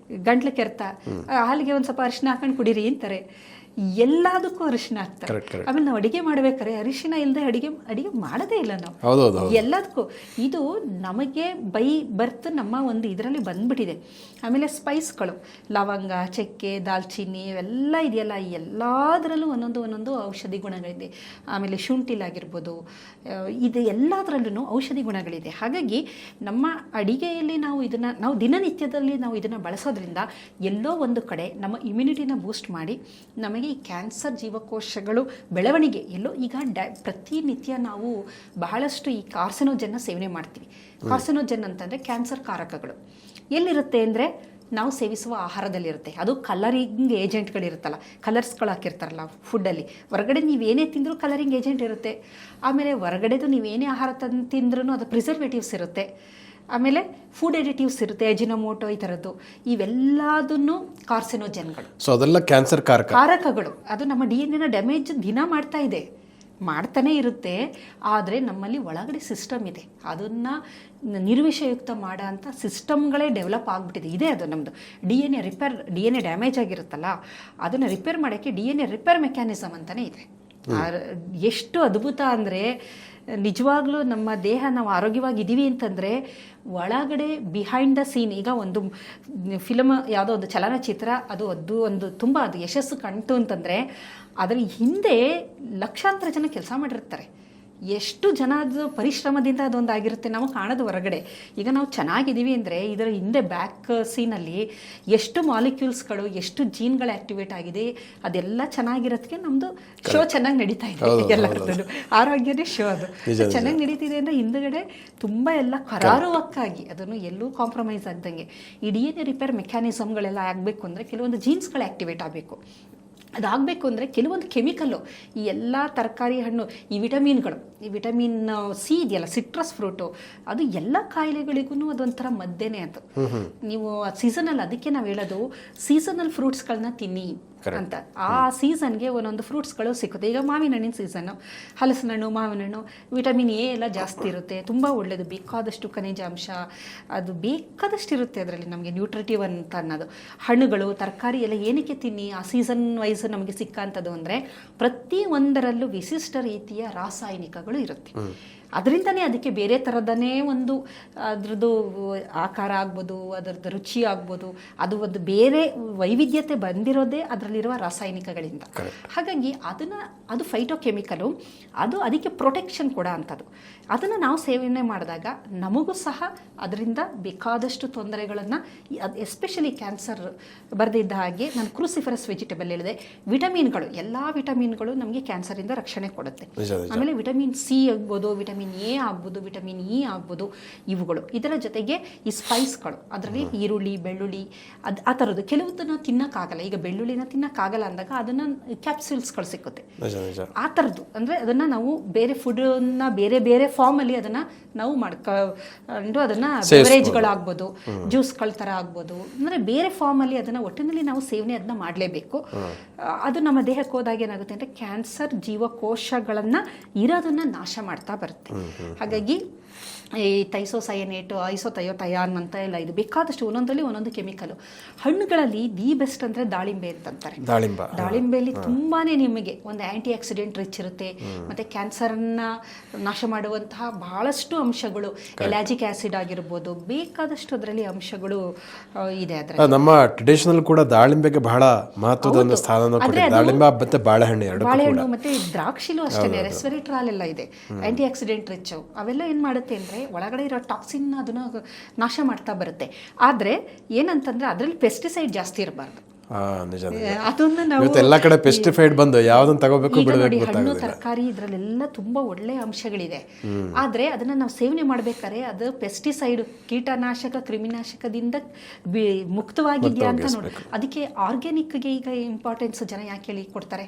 Speaker 1: ಗಂಟ್ಲು ಕೆರೆತ, ಹಾಲಿಗೆ ಒಂದ್ ಸ್ವಲ್ಪ ಅರಿಶಿನ ಹಾಕೊಂಡು ಕುಡೀರಿ ಅಂತಾರೆ. ಎಲ್ಲದಕ್ಕೂ ಅರಿಶಿನ ಹಾಕ್ತಾರೆ. ಆಮೇಲೆ ನಾವು ಅಡಿಗೆ ಮಾಡ್ಬೇಕಾದ್ರೆ ಅರಿಶಿನ ಇಲ್ಲದೆ ಅಡಿಗೆ ಮಾಡೋದೇ ಇಲ್ಲ ನಾವು ಎಲ್ಲದಕ್ಕೂ. ಇದು ನಮಗೆ ಬೈ ಬರ್ತ್ ನಮ್ಮ ಒಂದು ಇದರಲ್ಲಿ ಬಂದ್ಬಿಟ್ಟಿದೆ. ಆಮೇಲೆ ಸ್ಪೈಸ್ಗಳು, ಲವಂಗ, ಚಕ್ಕೆ, ದಾಲ್ಚಿನ್ನಿ ಇವೆಲ್ಲ ಇದೆಯಲ್ಲ, ಎಲ್ಲದರಲ್ಲೂ ಒಂದೊಂದು ಔಷಧಿ ಗುಣಗಳಿದೆ. ಆಮೇಲೆ ಶುಂಠಿಲಾಗಿರ್ಬೋದು, ಇದು ಎಲ್ಲದರಲ್ಲೂ ಔಷಧಿ ಗುಣಗಳಿದೆ. ಹಾಗಾಗಿ ನಮ್ಮ ಅಡಿಗೆಯಲ್ಲಿ ನಾವು ದಿನನಿತ್ಯದಲ್ಲಿ ನಾವು ಇದನ್ನು ಬಳಸೋದ್ರಿಂದ ಎಲ್ಲೋ ಒಂದು ಕಡೆ ನಮ್ಮ ಇಮ್ಯುನಿಟಿನ ಬೂಸ್ಟ್ ಮಾಡಿ ನಮಗೆ ಈ ಕ್ಯಾನ್ಸರ್ ಜೀವಕೋಶಗಳು ಬೆಳವಣಿಗೆ ಎಲ್ಲೋ ಈಗ ಪ್ರತಿನಿತ್ಯ ನಾವು ಬಹಳಷ್ಟು ಈ ಕಾರ್ಸಿನೋಜನ್ನ ಸೇವನೆ ಮಾಡ್ತೀವಿ. ಕಾರ್ಸಿನೋಜನ್ ಅಂತಂದರೆ ಕ್ಯಾನ್ಸರ್ ಕಾರಕಗಳು ಎಲ್ಲಿರುತ್ತೆ ಅಂದರೆ ನಾವು ಸೇವಿಸುವ ಆಹಾರದಲ್ಲಿರುತ್ತೆ. ಅದು ಕಲರಿಂಗ್ ಏಜೆಂಟ್ಗಳಿರುತ್ತಲ್ಲ, ಕಲರ್ಸ್ಗಳು ಹಾಕಿರ್ತಾರಲ್ಲ ಫುಡ್ಡಲ್ಲಿ. ಹೊರಗಡೆ ನೀವೇನೇ ತಿಂದರೂ ಕಲರಿಂಗ್ ಏಜೆಂಟ್ ಇರುತ್ತೆ. ಆಮೇಲೆ ಹೊರಗಡೆದು ನೀವೇನೇ ಆಹಾರ ತಿಂದ್ರೂ ಅದು ಪ್ರಿಸರ್ವೇಟಿವ್ಸ್ ಇರುತ್ತೆ. ಆಮೇಲೆ ಫುಡ್ ಎಡಿಟಿವ್ಸ್ ಇರುತ್ತೆ, ಅಜಿನೋಮೋಟೊ ಈ ಥರದ್ದು, ಇವೆಲ್ಲದನ್ನು ಕಾರ್ಸಿನೋಜನ್ಗಳು.
Speaker 2: ಸೊ ಅದೆಲ್ಲ ಕ್ಯಾನ್ಸರ್
Speaker 1: ಕಾರಕಗಳು. ಅದು ನಮ್ಮ DNA ಡ್ಯಾಮೇಜ್ ದಿನ ಮಾಡ್ತಾನೆ ಇರುತ್ತೆ. ಆದರೆ ನಮ್ಮಲ್ಲಿ ಒಳಗಡೆ ಸಿಸ್ಟಮ್ ಇದೆ, ಅದನ್ನು ನಿರ್ವಿಷಯುಕ್ತ ಮಾಡೋ ಅಂಥ ಸಿಸ್ಟಮ್ಗಳೇ ಡೆವಲಪ್ ಆಗಿಬಿಟ್ಟಿದೆ. ಇದೆ ಅದು ನಮ್ಮದು DNA ಡ್ಯಾಮೇಜ್ ಆಗಿರುತ್ತಲ್ಲ, ಅದನ್ನು ರಿಪೇರ್ ಮಾಡೋಕ್ಕೆ DNA ರಿಪೇರ್ ಮೆಕ್ಯಾನಿಸಮ್ ಅಂತಲೇ ಇದೆ. ಎಷ್ಟು ಅದ್ಭುತ ಅಂದರೆ ನಿಜವಾಗ್ಲೂ ನಮ್ಮ ದೇಹ ನಾವು ಆರೋಗ್ಯವಾಗಿದ್ದೀವಿ ಅಂತಂದರೆ ಒಳಗಡೆ ಬಿಹೈಂಡ್ ದ ಸೀನ್. ಈಗ ಒಂದು ಫಿಲಮ್ ಯಾವುದೋ ಒಂದು ಚಲನಚಿತ್ರ ಅದು ಒಂದು ತುಂಬ ಅದು ಯಶಸ್ಸು ಕಂಡು ಅಂತಂದರೆ ಅದರ ಹಿಂದೆ ಲಕ್ಷಾಂತರ ಜನ ಕೆಲಸ ಮಾಡಿರ್ತಾರೆ. ಎಷ್ಟು ಜನದ ಪರಿಶ್ರಮದಿಂದ ಅದೊಂದು ಆಗಿರುತ್ತೆ, ನಾವು ಕಾಣೋದು ಹೊರಗಡೆ. ಈಗ ನಾವು ಚೆನ್ನಾಗಿದ್ದೀವಿ ಅಂದರೆ ಇದರ ಹಿಂದೆ ಬ್ಯಾಕ್ ಸೀನಲ್ಲಿ ಎಷ್ಟು ಮಾಲಿಕ್ಯೂಲ್ಸ್ಗಳು, ಎಷ್ಟು ಜೀನ್ಗಳು ಆ್ಯಕ್ಟಿವೇಟ್ ಆಗಿದೆ, ಅದೆಲ್ಲ ಚೆನ್ನಾಗಿರೋದಕ್ಕೆ ನಮ್ಮದು ಶೋ ಚೆನ್ನಾಗಿ ನಡೀತಾ ಇದೆ. ಎಲ್ಲರದ್ದು ಆರೋಗ್ಯನೇ ಶೋ. ಅದು ಚೆನ್ನಾಗಿ ನಡೀತಿದೆ ಅಂದರೆ ಹಿಂದುಗಡೆ ತುಂಬ ಎಲ್ಲ ಕರಾರುವಕ್ಕಾಗಿ ಅದನ್ನು ಎಲ್ಲೂ ಕಾಂಪ್ರಮೈಸ್ ಆಗ್ದಂಗೆ ಈ DNA ರಿಪೇರ್ ಮೆಕ್ಯಾನಿಸಮ್ಗಳೆಲ್ಲ ಆಗಬೇಕು ಅಂದರೆ ಕೆಲವೊಂದು ಜೀನ್ಸ್ಗಳು ಆ್ಯಕ್ಟಿವೇಟ್ ಆಗಬೇಕು. ಅದಾಗಬೇಕು ಅಂದರೆ ಕೆಲವೊಂದು ಕೆಮಿಕಲ್ಲು, ಈ ಎಲ್ಲ ತರಕಾರಿ ಹಣ್ಣು, ಈ ವಿಟಮಿನ್ಗಳು, ಈ ವಿಟಮಿನ್ C ಇದೆಯಲ್ಲ, ಸಿಟ್ರಸ್ ಫ್ರೂಟು, ಅದು ಎಲ್ಲ ಕಾಯಿಲೆಗಳಿಗೂ ಅದೊಂಥರ ಮದ್ದೇನೆ. ಅದು ನೀವು ಸೀಸನಲ್, ಅದಕ್ಕೆ ನಾವು ಹೇಳೋದು ಸೀಸನಲ್ ಫ್ರೂಟ್ಸ್ಗಳನ್ನ ತಿನ್ನಿ ಅಂತ. ಆ ಸೀಸನ್ಗೆ ಒಂದೊಂದು ಫ್ರೂಟ್ಸ್ಗಳು ಸಿಗುತ್ತೆ. ಈಗ ಮಾವಿನ ಹಣ್ಣಿನ ಸೀಸನ್ನು, ಹಲಸಿನ ಹಣ್ಣು, ಮಾವಿನ ಹಣ್ಣು, ವಿಟಮಿನ್ A ಎಲ್ಲ ಜಾಸ್ತಿ ಇರುತ್ತೆ, ತುಂಬ ಒಳ್ಳೆಯದು, ಬೇಕಾದಷ್ಟು ಖನಿಜಾಂಶ ಅದು ಬೇಕಾದಷ್ಟು ಇರುತ್ತೆ ಅದರಲ್ಲಿ, ನಮಗೆ ನ್ಯೂಟ್ರಿಟಿವ್ ಅಂತ ಅನ್ನೋದು. ಹಣ್ಣುಗಳು, ತರಕಾರಿ ಎಲ್ಲ ಏನಕ್ಕೆ ತಿನ್ನಿ, ಆ ಸೀಸನ್ ವೈಸ್ ನಮಗೆ ಸಿಕ್ಕಂಥದ್ದು ಅಂದರೆ ಪ್ರತಿ ಒಂದರಲ್ಲೂ ವಿಶಿಷ್ಟ ರೀತಿಯ ರಾಸಾಯನಿಕಗಳು ಇರುತ್ತೆ. ಅದರಿಂದನೇ ಅದಕ್ಕೆ ಬೇರೆ ಥರದನೇ ಒಂದು ಅದ್ರದ್ದು ಆಕಾರ ಆಗ್ಬೋದು, ಅದರದ್ದು ರುಚಿ ಆಗ್ಬೋದು, ಅದು ಒಂದು ಬೇರೆ ವೈವಿಧ್ಯತೆ ಬಂದಿರೋದೇ ಅದರಲ್ಲಿರುವ ರಾಸಾಯನಿಕಗಳಿಂದ. ಹಾಗಾಗಿ ಅದು ಫೈಟೋಕೆಮಿಕಲು, ಅದು ಅದಕ್ಕೆ ಪ್ರೊಟೆಕ್ಷನ್ ಕೂಡ ಅಂಥದ್ದು. ಅದನ್ನು ನಾವು ಸೇವನೆ ಮಾಡಿದಾಗ ನಮಗೂ ಸಹ ಅದರಿಂದ ಬೇಕಾದಷ್ಟು ತೊಂದರೆಗಳನ್ನು, ಎಸ್ಪೆಷಲಿ ಕ್ಯಾನ್ಸರ್ ಬರೆದಿದ್ದ ಹಾಗೆ ನಾನು ಕ್ರೂಸಿಫರಸ್ ವೆಜಿಟೇಬಲ್ ಹೇಳಿದೆ, ವಿಟಮಿನ್ಗಳು, ಎಲ್ಲ ವಿಟಮಿನ್ಗಳು ನಮಗೆ ಕ್ಯಾನ್ಸರಿಂದ ರಕ್ಷಣೆ ಕೊಡುತ್ತೆ. ಆಮೇಲೆ ವಿಟಮಿನ್ ಸಿ ಆಗ್ಬೋದು, ವಿಟಮಿನ್ ಎ ಆಗ್ಬೋದು, ವಿಟಮಿನ್ ಇ ಆಗ್ಬೋದು, ಇವುಗಳು. ಇದರ ಜೊತೆಗೆ ಈ ಸ್ಪೈಸ್ಗಳು, ಅದರಲ್ಲಿ ಈರುಳ್ಳಿ, ಬೆಳ್ಳುಳ್ಳಿ, ಆ ಥರದ್ದು ಕೆಲವುದನ್ನು ತಿನ್ನೋಕ್ಕಾಗಲ್ಲ. ಈಗ ಬೆಳ್ಳುಳ್ಳಿನ ತಿನ್ನೋಕ್ಕಾಗಲ್ಲ ಅಂದಾಗ ಅದನ್ನು ಕ್ಯಾಪ್ಸೂಲ್ಸ್ಗಳು ಸಿಕ್ಕುತ್ತೆ, ಆ ಥರದ್ದು. ಅಂದರೆ ಅದನ್ನು ನಾವು ಬೇರೆ ಫುಡ್ನ ಬೇರೆ ಬೇರೆ ಫಾರ್ಮಲ್ಲಿ ಅದನ್ನು ನಾವು ಮಾಡ್ಕೊಂಡು ಅದನ್ನು ಬೆವರೇಜ್ಗಳಾಗ್ಬೋದು, ಜ್ಯೂಸ್ಗಳ ಥರ ಆಗ್ಬೋದು, ಅಂದರೆ ಬೇರೆ ಫಾರ್ಮಲ್ಲಿ ಅದನ್ನು ಒಟ್ಟಿನಲ್ಲಿ ನಾವು ಸೇವನೆ ಅದನ್ನ ಮಾಡಲೇಬೇಕು. ಅದು ನಮ್ಮ ದೇಹಕ್ಕೆ ಹೋದಾಗ ಏನಾಗುತ್ತೆ ಅಂದರೆ ಕ್ಯಾನ್ಸರ್ ಜೀವಕೋಶಗಳನ್ನು ಇರೋದನ್ನು ನಾಶ ಮಾಡ್ತಾ ಬರುತ್ತೆ. ಹಾಗಾಗಿ ಈ ಥೈಸೋಸಯನೇಟು, ಐಸೋಥಯೋಥಯಾನ್ ಅಂತ ಎಲ್ಲ ಇದು ಬೇಕಾದಷ್ಟು ಒಂದೊಂದರಲ್ಲಿ ಒಂದೊಂದು ಕೆಮಿಕಲು. ಹಣ್ಣುಗಳಲ್ಲಿ ದಿ ಬೆಸ್ಟ್ ಅಂದರೆ ದಾಳಿಂಬೆ ಅಂತಂತಾರೆ. ದಾಳಿಂಬೆಯಲ್ಲಿ ತುಂಬಾ ನಿಮಗೆ ಒಂದು ಆ್ಯಂಟಿ ಆಕ್ಸಿಡೆಂಟ್ ರಿಚ್ ಇರುತ್ತೆ, ಮತ್ತು ಕ್ಯಾನ್ಸರನ್ನ ನಾಶ ಮಾಡುವಂತಹ ಬಹಳಷ್ಟು ಅಂಶಗಳು, ಎಲಾಜಿಕ್ ಆ್ಯಸಿಡ್ ಆಗಿರ್ಬೋದು, ಬೇಕಾದಷ್ಟು ಅದರಲ್ಲಿ ಅಂಶಗಳು ಇದೆ. ಅದರಲ್ಲಿ
Speaker 2: ನಮ್ಮ ಟ್ರೆಡಿಷನಲ್ ಕೂಡ ದಾಳಿಂಬೆಗೆ ಬಹಳ ಮಹತ್ವದ ಒಂದು ಸ್ಥಾನ ಕೊಟ್ಟಿದೆ. ದಾಳಿಂಬೆ ಮತ್ತು ಬಾಳೆಹಣ್ಣು
Speaker 1: ಮತ್ತು ದ್ರಾಕ್ಷಿಲೂ ಅಷ್ಟೇ ರೆಸ್ವೆರಿಟ್ರಾಲ್ ಎಲ್ಲ ಇದೆ, ಆ್ಯಂಟಿ ಆಕ್ಸಿಡೆಂಟ್ ರಿಚ್. ಅವೆಲ್ಲ ಏನು ಮಾಡುತ್ತೆ ಅಂದರೆ ಒಳಗಡೆ ಇರೋ ಟಾಕ್ಸಿನ್ ಅದನ್ನು ನಾಶ ಮಾಡ್ತಾ ಬರುತ್ತೆ. ಆದರೆ ಏನಂತಂದ್ರೆ ಅದರಲ್ಲಿ ಪೆಸ್ಟಿಸೈಡ್ ಜಾಸ್ತಿ ಇರಬಾರ್ದು.
Speaker 2: ಅದನ್ನ ನಾವು ಎಲ್ಲ ಕಡೆ ಪೆಸ್ಟಿಸೈಡ್ ಬಂದು ಯಾವ್ದನ್ನ ತಗೋಬೇಕು ಬಿಡಬೇಕು ಗೊತ್ತಾಗೋದಿಲ್ಲ.
Speaker 1: ಹಣ್ಣು ತರಕಾರಿ ಇದರಲ್ಲೆಲ್ಲ ತುಂಬಾ ಒಳ್ಳೆಯ ಅಂಶಗಳಿದೆ. ಆದ್ರೆ ಅದನ್ನ ನಾವು ಸೇವನೆ ಮಾಡ್ಬೇಕಾದ್ರೆ ಅದು ಪೆಸ್ಟಿಸೈಡ್, ಕೀಟನಾಶಕ, ಕ್ರಿಮಿನಾಶಕದಿಂದ ಮುಕ್ತವಾಗಿದೆಯಾ ಅಂತ ನೋಡಿ. ಅದಕ್ಕೆ ಆರ್ಗ್ಯಾನಿಕ್ಗೆ ಈಗ ಇಂಪಾರ್ಟೆನ್ಸ್ ಜನ ಯಾಕೆ ಹೇಳಿ ಕೊಡ್ತಾರೆ,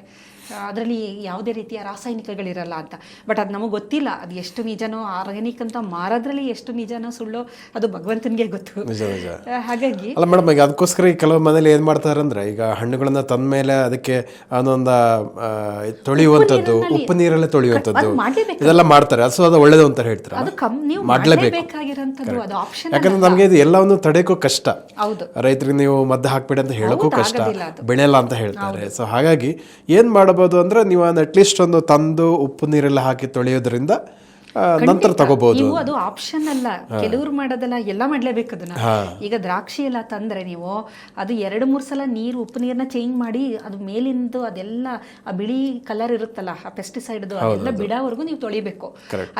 Speaker 1: ಅದರಲ್ಲಿ ಯಾವುದೇ ರೀತಿಯ ರಾಸಾಯನಿಕಗಳಿರಲ್ಲ ಅಂತ. ಬಟ್ ಅದು ನಮಗೆ ಗೊತ್ತಿಲ್ಲ, ಅದು ಎಷ್ಟು ನಿಜನೋ, ಆರ್ಗ್ಯಾನಿಕ್ ಅಂತ ಮಾರೋದ್ರಲ್ಲಿ ಎಷ್ಟು ನಿಜನೋ ಸುಳ್ಳೋ ಅದು ಭಗವಂತನಿಗೆ ಗೊತ್ತು. ಹಾಗಾಗಿ
Speaker 2: ಅಲ್ಲ ಮೇಡಮ್, ಈಗ ಅದಕ್ಕೋಸ್ಕರ ಕೆಲವು ಮನೇಲಿ ಏನ್ ಮಾಡ್ತಾರೆ ಅಂದ್ರೆ, ಈಗ ಹಣ್ಣುಗಳನ್ನ ತಂದ ಮೇಲೆ ಅದಕ್ಕೆ ಅನ್ನೊಂದ ತೊಳೆಯುವಂಥದ್ದು, ಉಪ್ಪು ನೀರಲ್ಲೇ ತೊಳೆಯುವಂಥದ್ದು, ಇದೆಲ್ಲ ಮಾಡ್ತಾರೆ. ಸೊ ಅದು ಒಳ್ಳೇದು ಅಂತ ಹೇಳ್ತಾರೆ. ಯಾಕಂದ್ರೆ ನಮ್ಗೆ ಇದು ಎಲ್ಲವನ್ನು ತಡೆಯೋಕ್ಕೂ ಕಷ್ಟ. ರೈತರಿಗೆ ನೀವು ಮದ್ದು ಹಾಕ್ಬೇಡಿ ಅಂತ ಹೇಳೋಕ್ಕೂ ಕಷ್ಟ, ಬೆಳೆಯಲ್ಲ ಅಂತ ಹೇಳ್ತಾರೆ. ಸೊ ಹಾಗಾಗಿ ಏನ್ ಮಾಡಬಹುದು ಅಂದ್ರೆ, ನೀವು ಅಟ್ಲೀಸ್ಟ್ ಒಂದು ತಂದು ಉಪ್ಪು ನೀರೆಲ್ಲ ಹಾಕಿ ತೊಳೆಯೋದ್ರಿಂದ ನಂತರ ತಗೋಬಹುದು.
Speaker 1: ಅದು ಆಪ್ಷನ್ ಅಲ್ಲ, ಕೆಲವ್ರು ಮಾಡೋದಲ್ಲ, ಎಲ್ಲ ಮಾಡ್ಲೇಬೇಕು ಅದನ್ನ. ಈಗ ದ್ರಾಕ್ಷಿ ಎಲ್ಲ ತಂದ್ರೆ ನೀವು ಅದು 2-3 ಸಲ ಉಪ್ಪು ನೀರನ್ನ ಚೇಂಜ್ ಮಾಡಿ ಅದು ಮೇಲಿಂದು ಅದೆಲ್ಲ ಆ ಬಿಳಿ ಕಲರ್ ಇರುತ್ತಲ್ಲ, ಆ ಪೆಸ್ಟಿಸೈಡ್ ಅದೆಲ್ಲ ಬಿಡೋವರೆಗೂ ನೀವು ತೊಳಿಬೇಕು.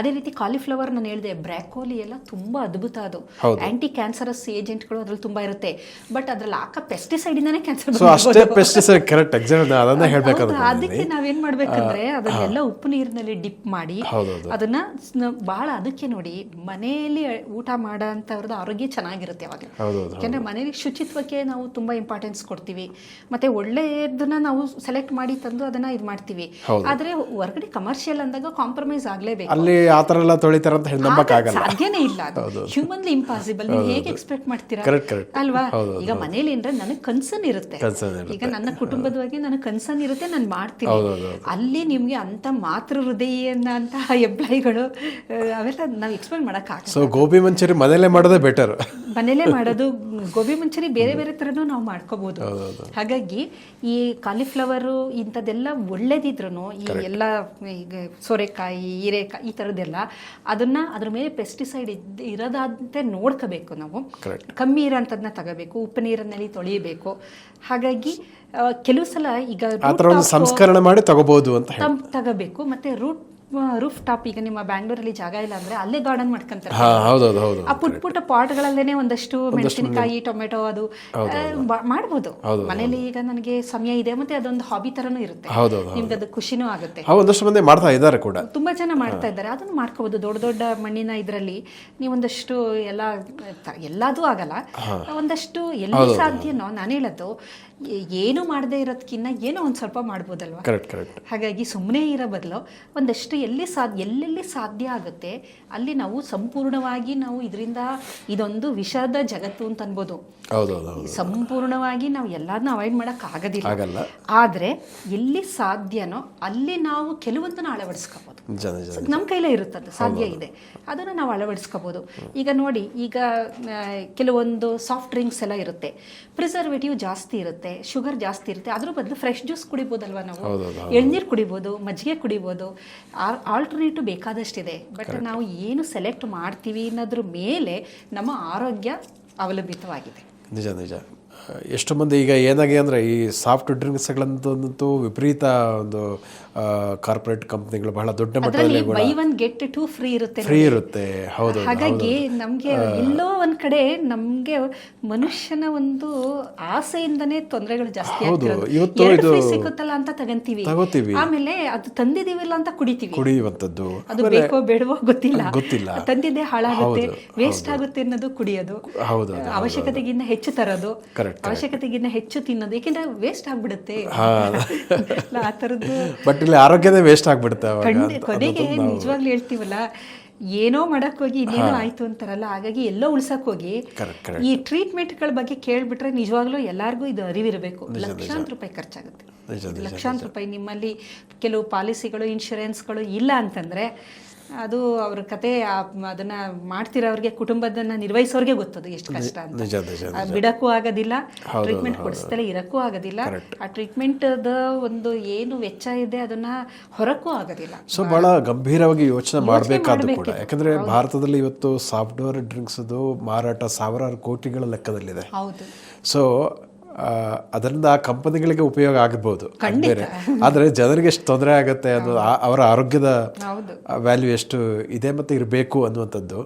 Speaker 1: ಅದೇ ರೀತಿ ಕಾಲಿಫ್ಲವರ್ ನಾನು ಹೇಳಿದೆ, ಬ್ರಾಕೋಲಿ ಎಲ್ಲ ತುಂಬಾ ಅದ್ಭುತ. ಅದು ಆಂಟಿ ಕ್ಯಾನ್ಸರಸ್ ಏಜೆಂಟ್ಗಳು ಅದ್ರಲ್ಲಿ ತುಂಬಾ ಇರುತ್ತೆ. ಬಟ್ ಅದ್ರಲ್ಲಿ ಹಾಕ ಪೆಸ್ಟಿಸೈಡ್ ಇಂದಾನೆ ಕ್ಯಾನ್ಸರ್. ಅದಕ್ಕೆ ನಾವೇನ್ ಮಾಡ್ಬೇಕಂದ್ರೆ ಅದನ್ನೆಲ್ಲ ಉಪ್ಪು ನೀರಿನಲ್ಲಿ ಡಿಪ್ ಮಾಡಿ ಅದನ್ನ ಬಹಳ, ಅದಕ್ಕೆ ನೋಡಿ ಮನೆಯಲ್ಲಿ ಊಟ ಮಾಡೋಂಥವ್ರದ್ದು ಆರೋಗ್ಯ ಚೆನ್ನಾಗಿರುತ್ತೆ ಅವಾಗ. ಯಾಕಂದ್ರೆ ಮನೆಯಲ್ಲಿ ಶುಚಿತ್ವಕ್ಕೆ ನಾವು ತುಂಬಾ ಇಂಪಾರ್ಟೆನ್ಸ್ ಕೊಡ್ತೀವಿ, ಮತ್ತೆ ಒಳ್ಳೆಯದನ್ನ ನಾವು ಸೆಲೆಕ್ಟ್ ಮಾಡಿ ತಂದು ಅದನ್ನ ಇದು ಮಾಡ್ತೀವಿ. ಆದ್ರೆ ಹೊರಗಡೆ ಕಮರ್ಷಿಯಲ್ ಅಂದಾಗ ಕಾಂಪ್ರಮೈಸ್ ಆಗ್ಲೇಬೇಕು.
Speaker 2: ಅಲ್ಲಿ ಆತರ ಎಲ್ಲ ತೊಳಿತಾರ ಅಂತ
Speaker 1: ಸಾಧ್ಯನೇ ಇಲ್ಲ, ಅದು ಹ್ಯೂಮನ್ಲಿ ಇಂಪಾಸಿಬಲ್. ನೀವು ಹೇಗೆ ಎಕ್ಸ್ಪೆಕ್ಟ್ ಮಾಡ್ತೀರಾ ಅಲ್ವಾ? ಈಗ ಮನೇಲಿ ಅಂದ್ರೆ ನನಗೆ ಕನ್ಸರ್ನ್ ಇರುತ್ತೆ, ಈಗ ನನ್ನ ಕುಟುಂಬದ ಬಗ್ಗೆ ನನಗೆ ಕನ್ಸರ್ನ್ ಇರುತ್ತೆ, ನಾನು ಮಾಡ್ತೀನಿ. ಅಲ್ಲಿ ನಿಮ್ಗೆ ಅಂತ ಮಾತೃ ಹೃದಯನ ಅಂತ ಎಂಪ್ಲಾಯಿಗಳು ಅವೆಲ್ಲ ನಾವು ಎಕ್ಸ್ಪ್ಲೇನ್ ಮಾಡೋಕ್ಕಾಗಲ್ಲ.
Speaker 2: ಸೊ ಗೋಬಿ ಮಂಚೂರಿ ಮನೇಲೇ ಮಾಡೋದೇ ಬೆಟರ್.
Speaker 1: ಮನೇಲೇ ಮಾಡೋದು ಗೋಬಿ ಮಂಚೂರಿ ಬೇರೆ ಬೇರೆ ಥರನೂ ನಾವು ಮಾಡ್ಕೋಬಹುದು. ಹಾಗಾಗಿ ಈ ಕಾಲಿಫ್ಲವರು ಇಂಥದ್ದೆಲ್ಲ ಒಳ್ಳೇದಿದ್ರು, ಈ ಎಲ್ಲ ಈಗ ಸೋರೆಕಾಯಿ, ಹೀರೆಕಾಯಿ, ಈ ಥರದ್ದೆಲ್ಲ ಅದನ್ನ ಅದ್ರ ಮೇಲೆ ಪೆಸ್ಟಿಸೈಡ್ ಇರೋದಂತೆ ನೋಡ್ಕೋಬೇಕು ನಾವು. ಕಮ್ಮಿ ಇರೋಂಥದ್ದನ್ನ ತಗೋಬೇಕು, ಉಪ್ಪು ನೀರಿನಲ್ಲಿ ತೊಳಿಬೇಕು. ಹಾಗಾಗಿ ಕೆಲವು ಸಲ ಈಗ
Speaker 2: ಸಂಸ್ಕರಣೆ ಮಾಡಿ ತಗೋಬಹುದು ಅಂತ
Speaker 1: ತಗೋಬೇಕು. ಮತ್ತೆ ರೂಫ್ ಟಾಪ್, ಈಗ ನಿಮ್ಮ ಬ್ಯಾಂಗ್ಳೂರಲ್ಲಿ ಜಾಗ ಇಲ್ಲ ಅಂದ್ರೆ ಅಲ್ಲೇ ಗಾರ್ಡನ್ ಮಾಡ್ಕೊಂತಾರೆ. ಆ ಪುಟ್ಟ ಪಾಟ್ಗಳಲ್ಲೇನೆ ಒಂದಷ್ಟು ಮೆಣಸಿನಕಾಯಿ, ಟೊಮೆಟೊ ಅದು ಮಾಡ್ಬೋದು ಮನೇಲಿ. ಈಗ ನನಗೆ ಸಮಯ ಇದೆ, ಮತ್ತೆ ಅದೊಂದು ಹಾಬಿ ತರನೂ ಇರುತ್ತೆ, ನಿಮ್ಗೆ ಅದು ಖುಷಿನೂ ಆಗುತ್ತೆ.
Speaker 2: ಒಂದಷ್ಟು ಮಂದಿ ಮಾಡ್ತಾ ಇದ್ದಾರೆ ಕೂಡ,
Speaker 1: ತುಂಬಾ ಜನ ಮಾಡ್ತಾ ಇದ್ದಾರೆ. ಅದನ್ನು ಮಾಡ್ಕೋಬಹುದು. ದೊಡ್ಡ ದೊಡ್ಡ ಮಣ್ಣಿನ ಇದರಲ್ಲಿ ನೀವೊಂದಷ್ಟು ಎಲ್ಲದೂ ಆಗಲ್ಲ, ಒಂದಷ್ಟು ಎಲ್ಲಿ ಸಾಧ್ಯನೋ. ನಾನು ಹೇಳೋದು ಏನು ಮಾಡದೇ ಇರೋದಕ್ಕಿಂತ ಏನೋ ಒಂದು ಸ್ವಲ್ಪ ಮಾಡ್ಬೋದಲ್ವಾ. ಹಾಗಾಗಿ ಸುಮ್ಮನೆ ಇರೋ ಬದಲು ಒಂದಷ್ಟು ಎಲ್ಲೆಲ್ಲಿ ಸಾಧ್ಯ ಆಗುತ್ತೆ ಅಲ್ಲಿ ನಾವು ಸಂಪೂರ್ಣವಾಗಿ ನಾವು ಇದರಿಂದ ಇದೊಂದು ವಿಷದ ಜಗತ್ತು ಅಂತ ಅನ್ಬೋದು. ಸಂಪೂರ್ಣವಾಗಿ ನಾವು ಎಲ್ಲದನ್ನ ಅವಾಯ್ಡ್ ಮಾಡಕ್ ಆಗೋದಿಲ್ಲ, ಆದ್ರೆ ಎಲ್ಲಿ ಸಾಧ್ಯನೋ ಅಲ್ಲಿ ನಾವು ಕೆಲವೊಂದನ್ನು ಅಳವಡಿಸ್ಕೋಬಹುದು. ನಮ್ಮ ಕೈಲೇ ಇರುತ್ತದು, ಸಾಧ್ಯ ಇದೆ, ಅದನ್ನು ನಾವು ಅಳವಡಿಸ್ಕೋಬಹುದು. ಈಗ ನೋಡಿ, ಈಗ ಕೆಲವೊಂದು ಸಾಫ್ಟ್ ಡ್ರಿಂಕ್ಸ್ ಎಲ್ಲ ಇರುತ್ತೆ, ಪ್ರಿಸರ್ವೇಟಿವ್ ಜಾಸ್ತಿ ಇರುತ್ತೆ, ಶುಗರ್ ಜಾಸ್ತಿ ಇರುತ್ತೆ. ಅದ್ರ ಬದಲು ಫ್ರೆಶ್ ಜ್ಯೂಸ್ ಕುಡಿಬೋದಲ್ವಾ ನಾವು, ಎಳ್ನೀರು ಕುಡಿಬೋದು, ಮಜ್ಜಿಗೆ ಕುಡಿಬೋದು. ಆ ಆಲ್ಟರ್ನೇಟಿವ್ ಬೇಕಾದಷ್ಟಿದೆ. ಬಟ್ ನಾವು ಏನು ಸೆಲೆಕ್ಟ್ ಮಾಡ್ತೀವಿ ಅನ್ನೋದ್ರ ಮೇಲೆ ನಮ್ಮ ಆರೋಗ್ಯ ಅವಲಂಬಿತವಾಗಿದೆ.
Speaker 2: ನಿಜ ನಿಜ. ಎಷ್ಟು ಮಂದಿ ಈಗ ಏನಾಗಿದೆ ಅಂದರೆ ಈ ಸಾಫ್ಟ್ ಡ್ರಿಂಕ್ಸ್ಗಳಂತೂ ವಿಪರೀತ ಒಂದು ಕಾರ್ಪೊರೇಟ್ ಕಂಪ್ನಿಗಳು ಬಹಳ ದೊಡ್ಡ ಮಟ್ಟದಲ್ಲಿ
Speaker 1: buy one get two free ಇರುತ್ತೆ.
Speaker 2: ಫ್ರೀ ಇರುತ್ತೆ. ಹೌದು.
Speaker 1: ಹಾಗಾಗಿ ನಮಗೆ ಎಲ್ಲೋ ಒಂದ್ ಕಡೆ ನಮಗೆ ಮನುಷ್ಯನ ಒಂದು ಆಸೆಯಿಂದನೇ ತೊಂದರೆಗಳು ಜಾಸ್ತಿ ಆಗ್ತಿರೋದು. ಸಿಕ್ಕುತ್ತಲ್ಲ ಅಂತ ತಗೋತೀವಿ, ಆಮೇಲೆ ಅದು ತಂದಿದೀವಿಲ್ಲ ಅಂತ
Speaker 2: ಕುಡಿಯುವಂಥದ್ದು,
Speaker 1: ಅದು ಬೇಕೋ ಬೇಡವೋ ಗೊತ್ತಿಲ್ಲ, ತಂದಿದ್ದೇ ಹಾಳಾಗುತ್ತೆ, ವೇಸ್ಟ್ ಆಗುತ್ತೆ ಅನ್ನೋದು ಕುಡಿಯೋದು, ಅವಶ್ಯಕತೆಗಿಂತ ಹೆಚ್ಚು ತರೋದು, ಅವಶ್ಯಕತೆಗಿಂತ ಹೆಚ್ಚು ತಿನ್ನೋದು, ಯಾಕೆಂದ್ರೆ ವೇಸ್ಟ್ ಆಗ್ಬಿಡುತ್ತೆ ಆ ತರದ್ದು.
Speaker 2: ಬಟ್ ಇಲ್ಲಿ ಆರೋಗ್ಯನೇ ವೇಸ್ಟ್ ಆಗ್ಬಿಡುತ್ತೆ
Speaker 1: ಕೊನೆಗೆ. ನಿಜವಾಗ್ಲೂ ಹೇಳ್ತೀವಲ್ಲ, ಏನೋ ಮಾಡಕ್ ಹೋಗಿ ಇನ್ನೇನೋ ಆಯ್ತು ಅಂತಾರಲ್ಲ, ಹಾಗಾಗಿ ಎಲ್ಲೋ ಉಳ್ಸಕ್ ಹೋಗಿ ಈ ಟ್ರೀಟ್ಮೆಂಟ್ಗಳ ಬಗ್ಗೆ ಕೇಳ್ಬಿಟ್ರೆ ನಿಜವಾಗ್ಲೂ ಎಲ್ಲಾರ್ಗೂ ಇದು ಅರಿವಿರಬೇಕು. ಲಕ್ಷಾಂತರ ರೂಪಾಯಿ ಖರ್ಚಾಗುತ್ತೆ, ಲಕ್ಷಾಂತರ ರೂಪಾಯಿ. ನಿಮ್ಮಲ್ಲಿ ಕೆಲವು ಪಾಲಿಸಿಗಳು, ಇನ್ಶೂರೆನ್ಸ್ಗಳು ಇಲ್ಲ ಅಂತಂದ್ರೆ ಅದು ಅವ್ರ ಕತೆ, ಅದನ್ನ ಮಾಡ್ತಿರೋರಿಗೆ, ಕುಟುಂಬದನ್ನ ನಿರ್ವಹಿಸೋರಿಗೆ ಗೊತ್ತದು ಎಷ್ಟು ಕಷ್ಟ ಅಂತ. ಬಿಡಕ್ಕೂ ಆಗೋದಿಲ್ಲ, ಟ್ರೀಟ್ಮೆಂಟ್ ಕೊಡಿಸ್ತಲೇ ಇರಕ್ಕೂ ಆಗೋದಿಲ್ಲ, ಆ ಟ್ರೀಟ್ಮೆಂಟ್ ಒಂದು ಏನು ವೆಚ್ಚ ಇದೆ ಅದನ್ನ ಹೊರಕ್ಕೂ ಆಗೋದಿಲ್ಲ.
Speaker 2: ಸೊ ಬಹಳ ಗಂಭೀರವಾಗಿ ಯೋಚನೆ ಮಾಡಬೇಕಾದ್ದು ಕೂಡ. ಯಾಕಂದ್ರೆ ಭಾರತದಲ್ಲಿ ಇವತ್ತು ಸಾಫ್ಟ್ವೇರ್ ಡ್ರಿಂಕ್ಸ್ ಮಾರಾಟ ಸಾವಿರಾರು ಕೋಟಿಗಳ ಲೆಕ್ಕದಲ್ಲಿದೆ.
Speaker 1: ಹೌದು.
Speaker 2: ಸೊ ಅದರಿಂದ ಆ ಕಂಪನಿಗಳಿಗೆ ಉಪಯೋಗ ಆಗಬಹುದು ಬೇರೆ, ಆದರೆ ಜನರಿಗೆ ಎಷ್ಟು ತೊಂದರೆ ಆಗುತ್ತೆ ಅನ್ನೋದು, ಅವರ ಆರೋಗ್ಯದ ವ್ಯಾಲ್ಯೂ ಎಷ್ಟು ಇದೆ ಮತ್ತೆ ಇರಬೇಕು ಅನ್ನುವಂಥದ್ದು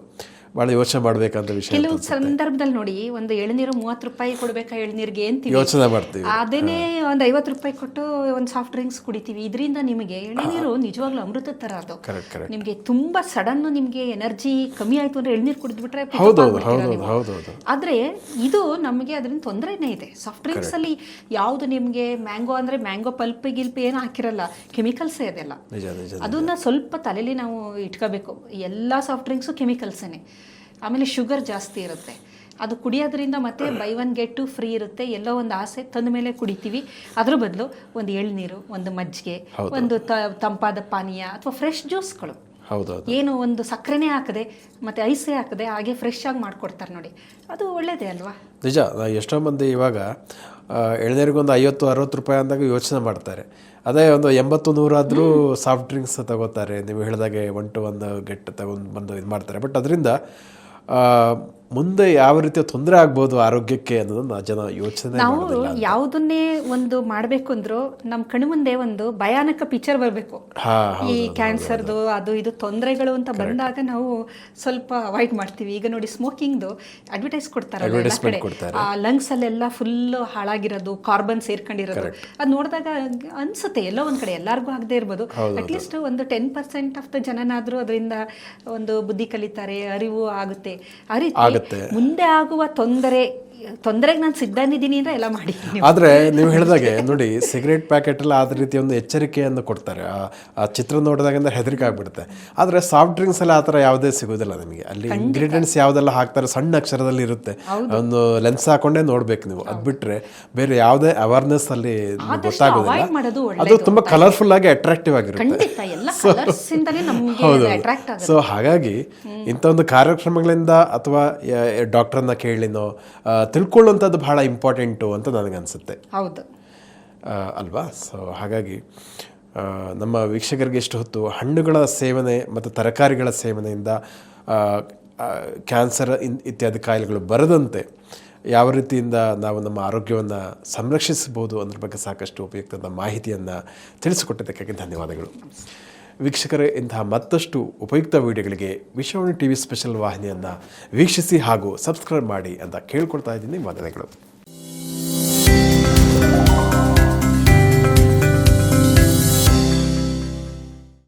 Speaker 2: ಭಾಳ ಯೋಚನೆ ಮಾಡಬೇಕಂತ ವಿಷಯ.
Speaker 1: ಕೆಲವು ಸಂದರ್ಭದಲ್ಲಿ ನೋಡಿ, ಒಂದು ಎಳನೀರು 30 ರೂಪಾಯಿ ಕೊಡ್ಬೇಕಾ ಎಳನೀರಿಗೆ ಅಂತೀವಿ,
Speaker 2: ಯೋಚನೆ ಮಾಡ್ತೀವಿ.
Speaker 1: ಅದೇನೇ ಒಂದು 50 ರೂಪಾಯಿ ಕೊಟ್ಟು ಒಂದು ಸಾಫ್ಟ್ ಡ್ರಿಂಕ್ಸ್ ಕುಡಿತೀವಿ. ಇದರಿಂದ ನಿಮಗೆ ಎಳನೀರು ನಿಜವಾಗ್ಲೂ ಅಮೃತದ ತರ. ಅದು ನಿಮಗೆ ತುಂಬಾ ಸಡನ್ ನಿಮಗೆ ಎನರ್ಜಿ ಕಮ್ಮಿ ಆಯ್ತು ಅಂದ್ರೆ ಎಳನೀರು ಕುಡಿದ್ಬಿಟ್ರೆ, ಆದ್ರೆ ಇದು ನಮಗೆ ಅದರಿಂದ ತೊಂದರೆನೇ ಇದೆ. ಸಾಫ್ಟ್ ಡ್ರಿಂಕ್ಸ್ ಅಲ್ಲಿ ಯಾವ್ದು ನಿಮ್ಗೆ ಮ್ಯಾಂಗೋ ಅಂದ್ರೆ ಮ್ಯಾಂಗೋ ಪಲ್ಪ್ ಗಿಲ್ಪ್ ಏನು ಹಾಕಿರಲ್ಲ, ಕೆಮಿಕಲ್ಸೇ ಅದೆಲ್ಲ. ಅದನ್ನ ಸ್ವಲ್ಪ ತಲೆಯಲ್ಲಿ ನಾವು ಇಟ್ಕೋಬೇಕು. ಎಲ್ಲಾ ಸಾಫ್ಟ್ ಡ್ರಿಂಕ್ಸು ಕೆಮಿಕಲ್ಸೇನೆ. ಆಮೇಲೆ ಶುಗರ್ ಜಾಸ್ತಿ ಇರುತ್ತೆ. ಅದು ಕುಡಿಯೋದ್ರಿಂದ ಮತ್ತೆ buy one get two free ಇರುತ್ತೆ. ಎಲ್ಲೋ ಒಂದು ಆಸೆ ತಂದ ಮೇಲೆ ಕುಡಿತೀವಿ. ಅದ್ರ ಬದಲು ಒಂದು ಎಳ್ನೀರು, ಒಂದು ಮಜ್ಜಿಗೆ, ಒಂದು ತಂಪಾದ ಪಾನೀಯ ಅಥವಾ ಫ್ರೆಶ್ ಜ್ಯೂಸ್ಗಳು, ಏನು ಒಂದು ಸಕ್ಕರೆನೇ ಹಾಕದೆ ಮತ್ತೆ ಐಸೇ ಹಾಕದೆ ಹಾಗೆ ಫ್ರೆಶ್ ಆಗಿ ಮಾಡ್ಕೊಡ್ತಾರೆ ನೋಡಿ, ಅದು ಒಳ್ಳೇದೇ ಅಲ್ವಾ?
Speaker 2: ನಿಜ. ಎಷ್ಟೋ ಮಂದಿ ಇವಾಗ ಎಳ್ನೀರಿಗೊಂದು 50-60 ರೂಪಾಯಿ ಅಂದಾಗ ಯೋಚನೆ ಮಾಡ್ತಾರೆ. ಅದೇ ಒಂದು 80-100 ಆದರೂ ಸಾಫ್ಟ್ ಡ್ರಿಂಕ್ಸ್ ತಗೋತಾರೆ. ನೀವು ಹೇಳಿದಾಗೆ 1 to 1 ಗೆಟ್ ತಗೊಂಡು ಬಂದು ಇದು ಮಾಡ್ತಾರೆ. ಬಟ್ ಅದರಿಂದ ಮುಂದೆ ಯಾವ ರೀತಿಯ ತೊಂದರೆ ಆಗ್ಬೋದು ಆರೋಗ್ಯಕ್ಕೆ ಅನ್ನೋದನ್ನ ಜನ ಯೋಚನೆ
Speaker 1: ನಾವು ಯಾವುದನ್ನೇ ಒಂದು ಮಾಡಬೇಕು ಅಂದ್ರೂ ನಮ್ಮ ಕಣ್ಣು ಮುಂದೆ ಒಂದು ಭಯಾನಕ ಪಿಕ್ಚರ್ ಬರಬೇಕು. ಈ ಕ್ಯಾನ್ಸರ್ದು ಅದು ಇದು ತೊಂದರೆಗಳು ಅಂತ ಬಂದಾಗ ನಾವು ಸ್ವಲ್ಪ ಅವಾಯ್ಡ್ ಮಾಡ್ತೀವಿ. ಈಗ ನೋಡಿ, ಸ್ಮೋಕಿಂಗ್ದು ಅಡ್ವರ್ಟೈಸ್ ಕೊಡ್ತಾರೆ, ಲಂಗ್ಸ್ ಅಲ್ಲೆಲ್ಲ ಫುಲ್ ಹಾಳಾಗಿರೋದು, ಕಾರ್ಬನ್ ಸೇರ್ಕೊಂಡಿರೋದು. ಅದು ನೋಡಿದಾಗ ಅನ್ಸುತ್ತೆ ಎಲ್ಲೋ ಒಂದ್ ಕಡೆ ಎಲ್ಲರಿಗೂ ಆಗದೆ ಇರ್ಬೋದು, ಅಟ್ಲೀಸ್ಟ್ ಒಂದು 10% ಆಫ್ ದ ಜನನಾದ್ರೂ ಅದರಿಂದ ಒಂದು ಬುದ್ಧಿ ಕಲಿತಾರೆ, ಅರಿವು ಆಗುತ್ತೆ. ಆ ರೀತಿ ಮುಂದೆ ಆಗುವ ತೊಂದರೆಗೆ ನಾನು ಸಿದ್ಧನಿದ್ದೀನಿ ಅಂದ್ರೆ ಎಲ್ಲ ಮಾಡಿ.
Speaker 2: ಆದರೆ ನೀವು ಹೇಳಿದಾಗೆ ನೋಡಿ, ಸಿಗರೇಟ್ ಪ್ಯಾಕೆಟ್ ಎಲ್ಲ ಅದ ರೀತಿ ಒಂದು ಎಚ್ಚರಿಕೆಯನ್ನು ಕೊಡ್ತಾರೆ. ಆ ಚಿತ್ರ ನೋಡಿದಾಗಿಂದ ಹೆದರಿಕೆ ಆಗ್ಬಿಡುತ್ತೆ. ಆದರೆ ಸಾಫ್ಟ್ ಡ್ರಿಂಕ್ಸ್ ಎಲ್ಲ ಆ ಥರ ಯಾವುದೇ ಸಿಗೋದಿಲ್ಲ ನಿಮಗೆ. ಅಲ್ಲಿ ಇಂಗ್ರೀಡಿಯೆಂಟ್ಸ್ ಯಾವುದೆಲ್ಲ ಹಾಕ್ತಾರೆ ಸಣ್ಣ ಅಕ್ಷರದಲ್ಲಿ ಇರುತ್ತೆ. ಒಂದು ಲೆನ್ಸ್ ಹಾಕೊಂಡೇ ನೋಡ್ಬೇಕು ನೀವು. ಅದು ಬಿಟ್ಟರೆ ಬೇರೆ ಯಾವುದೇ ಅವೇರ್ನೆಸ್ ಅಲ್ಲಿ ಗೊತ್ತಾಗೋದಿಲ್ಲ. ಅದು ತುಂಬಾ ಕಲರ್ಫುಲ್ ಆಗಿ ಅಟ್ರಾಕ್ಟಿವ್ ಆಗಿರುತ್ತೆ. ಸೊ ಹಾಗಾಗಿ ಇಂಥ ಒಂದು ಕಾರ್ಯಕ್ರಮಗಳಿಂದ ಅಥವಾ ಡಾಕ್ಟರ್ನ ಕೇಳಿನೋ ತಿಳ್ಕೊಳ್ಳುವಂಥದ್ದು ಬಹಳ ಇಂಪಾರ್ಟೆಂಟು ಅಂತ ನನಗನ್ಸುತ್ತೆ.
Speaker 1: ಹೌದು
Speaker 2: ಅಲ್ವಾ? ಸೊ ಹಾಗಾಗಿ ನಮ್ಮ ವೀಕ್ಷಕರಿಗೆ ಎಷ್ಟು ಹೊತ್ತು ಹಣ್ಣುಗಳ ಸೇವನೆ ಮತ್ತು ತರಕಾರಿಗಳ ಸೇವನೆಯಿಂದ ಕ್ಯಾನ್ಸರ್ ಇತ್ಯಾದಿ ಕಾಯಿಲೆಗಳು ಬರದಂತೆ ಯಾವ ರೀತಿಯಿಂದ ನಾವು ನಮ್ಮ ಆರೋಗ್ಯವನ್ನು ಸಂರಕ್ಷಿಸಬಹುದು ಅನ್ನೋದ್ರ ಬಗ್ಗೆ ಸಾಕಷ್ಟು ಉಪಯುಕ್ತವಾದ ಮಾಹಿತಿಯನ್ನು ತಿಳಿಸಿಕೊಟ್ಟಿದ್ದಕ್ಕಾಗಿ ಧನ್ಯವಾದಗಳು. ವೀಕ್ಷಕರೇ, ಇಂತಹ ಮತ್ತಷ್ಟು ಉಪಯುಕ್ತ ವಿಡಿಯೋಗಳಿಗೆ ವಿಶ್ವವಾಣಿ TV ಸ್ಪೆಷಲ್ ವಾಹಿನಿಯನ್ನು ವೀಕ್ಷಿಸಿ ಹಾಗೂ ಸಬ್ಸ್ಕ್ರೈಬ್ ಮಾಡಿ ಅಂತ ಕೇಳ್ಕೊಳ್ತಾ ಇದ್ದೀನಿ. ವಂದನೆಗಳು.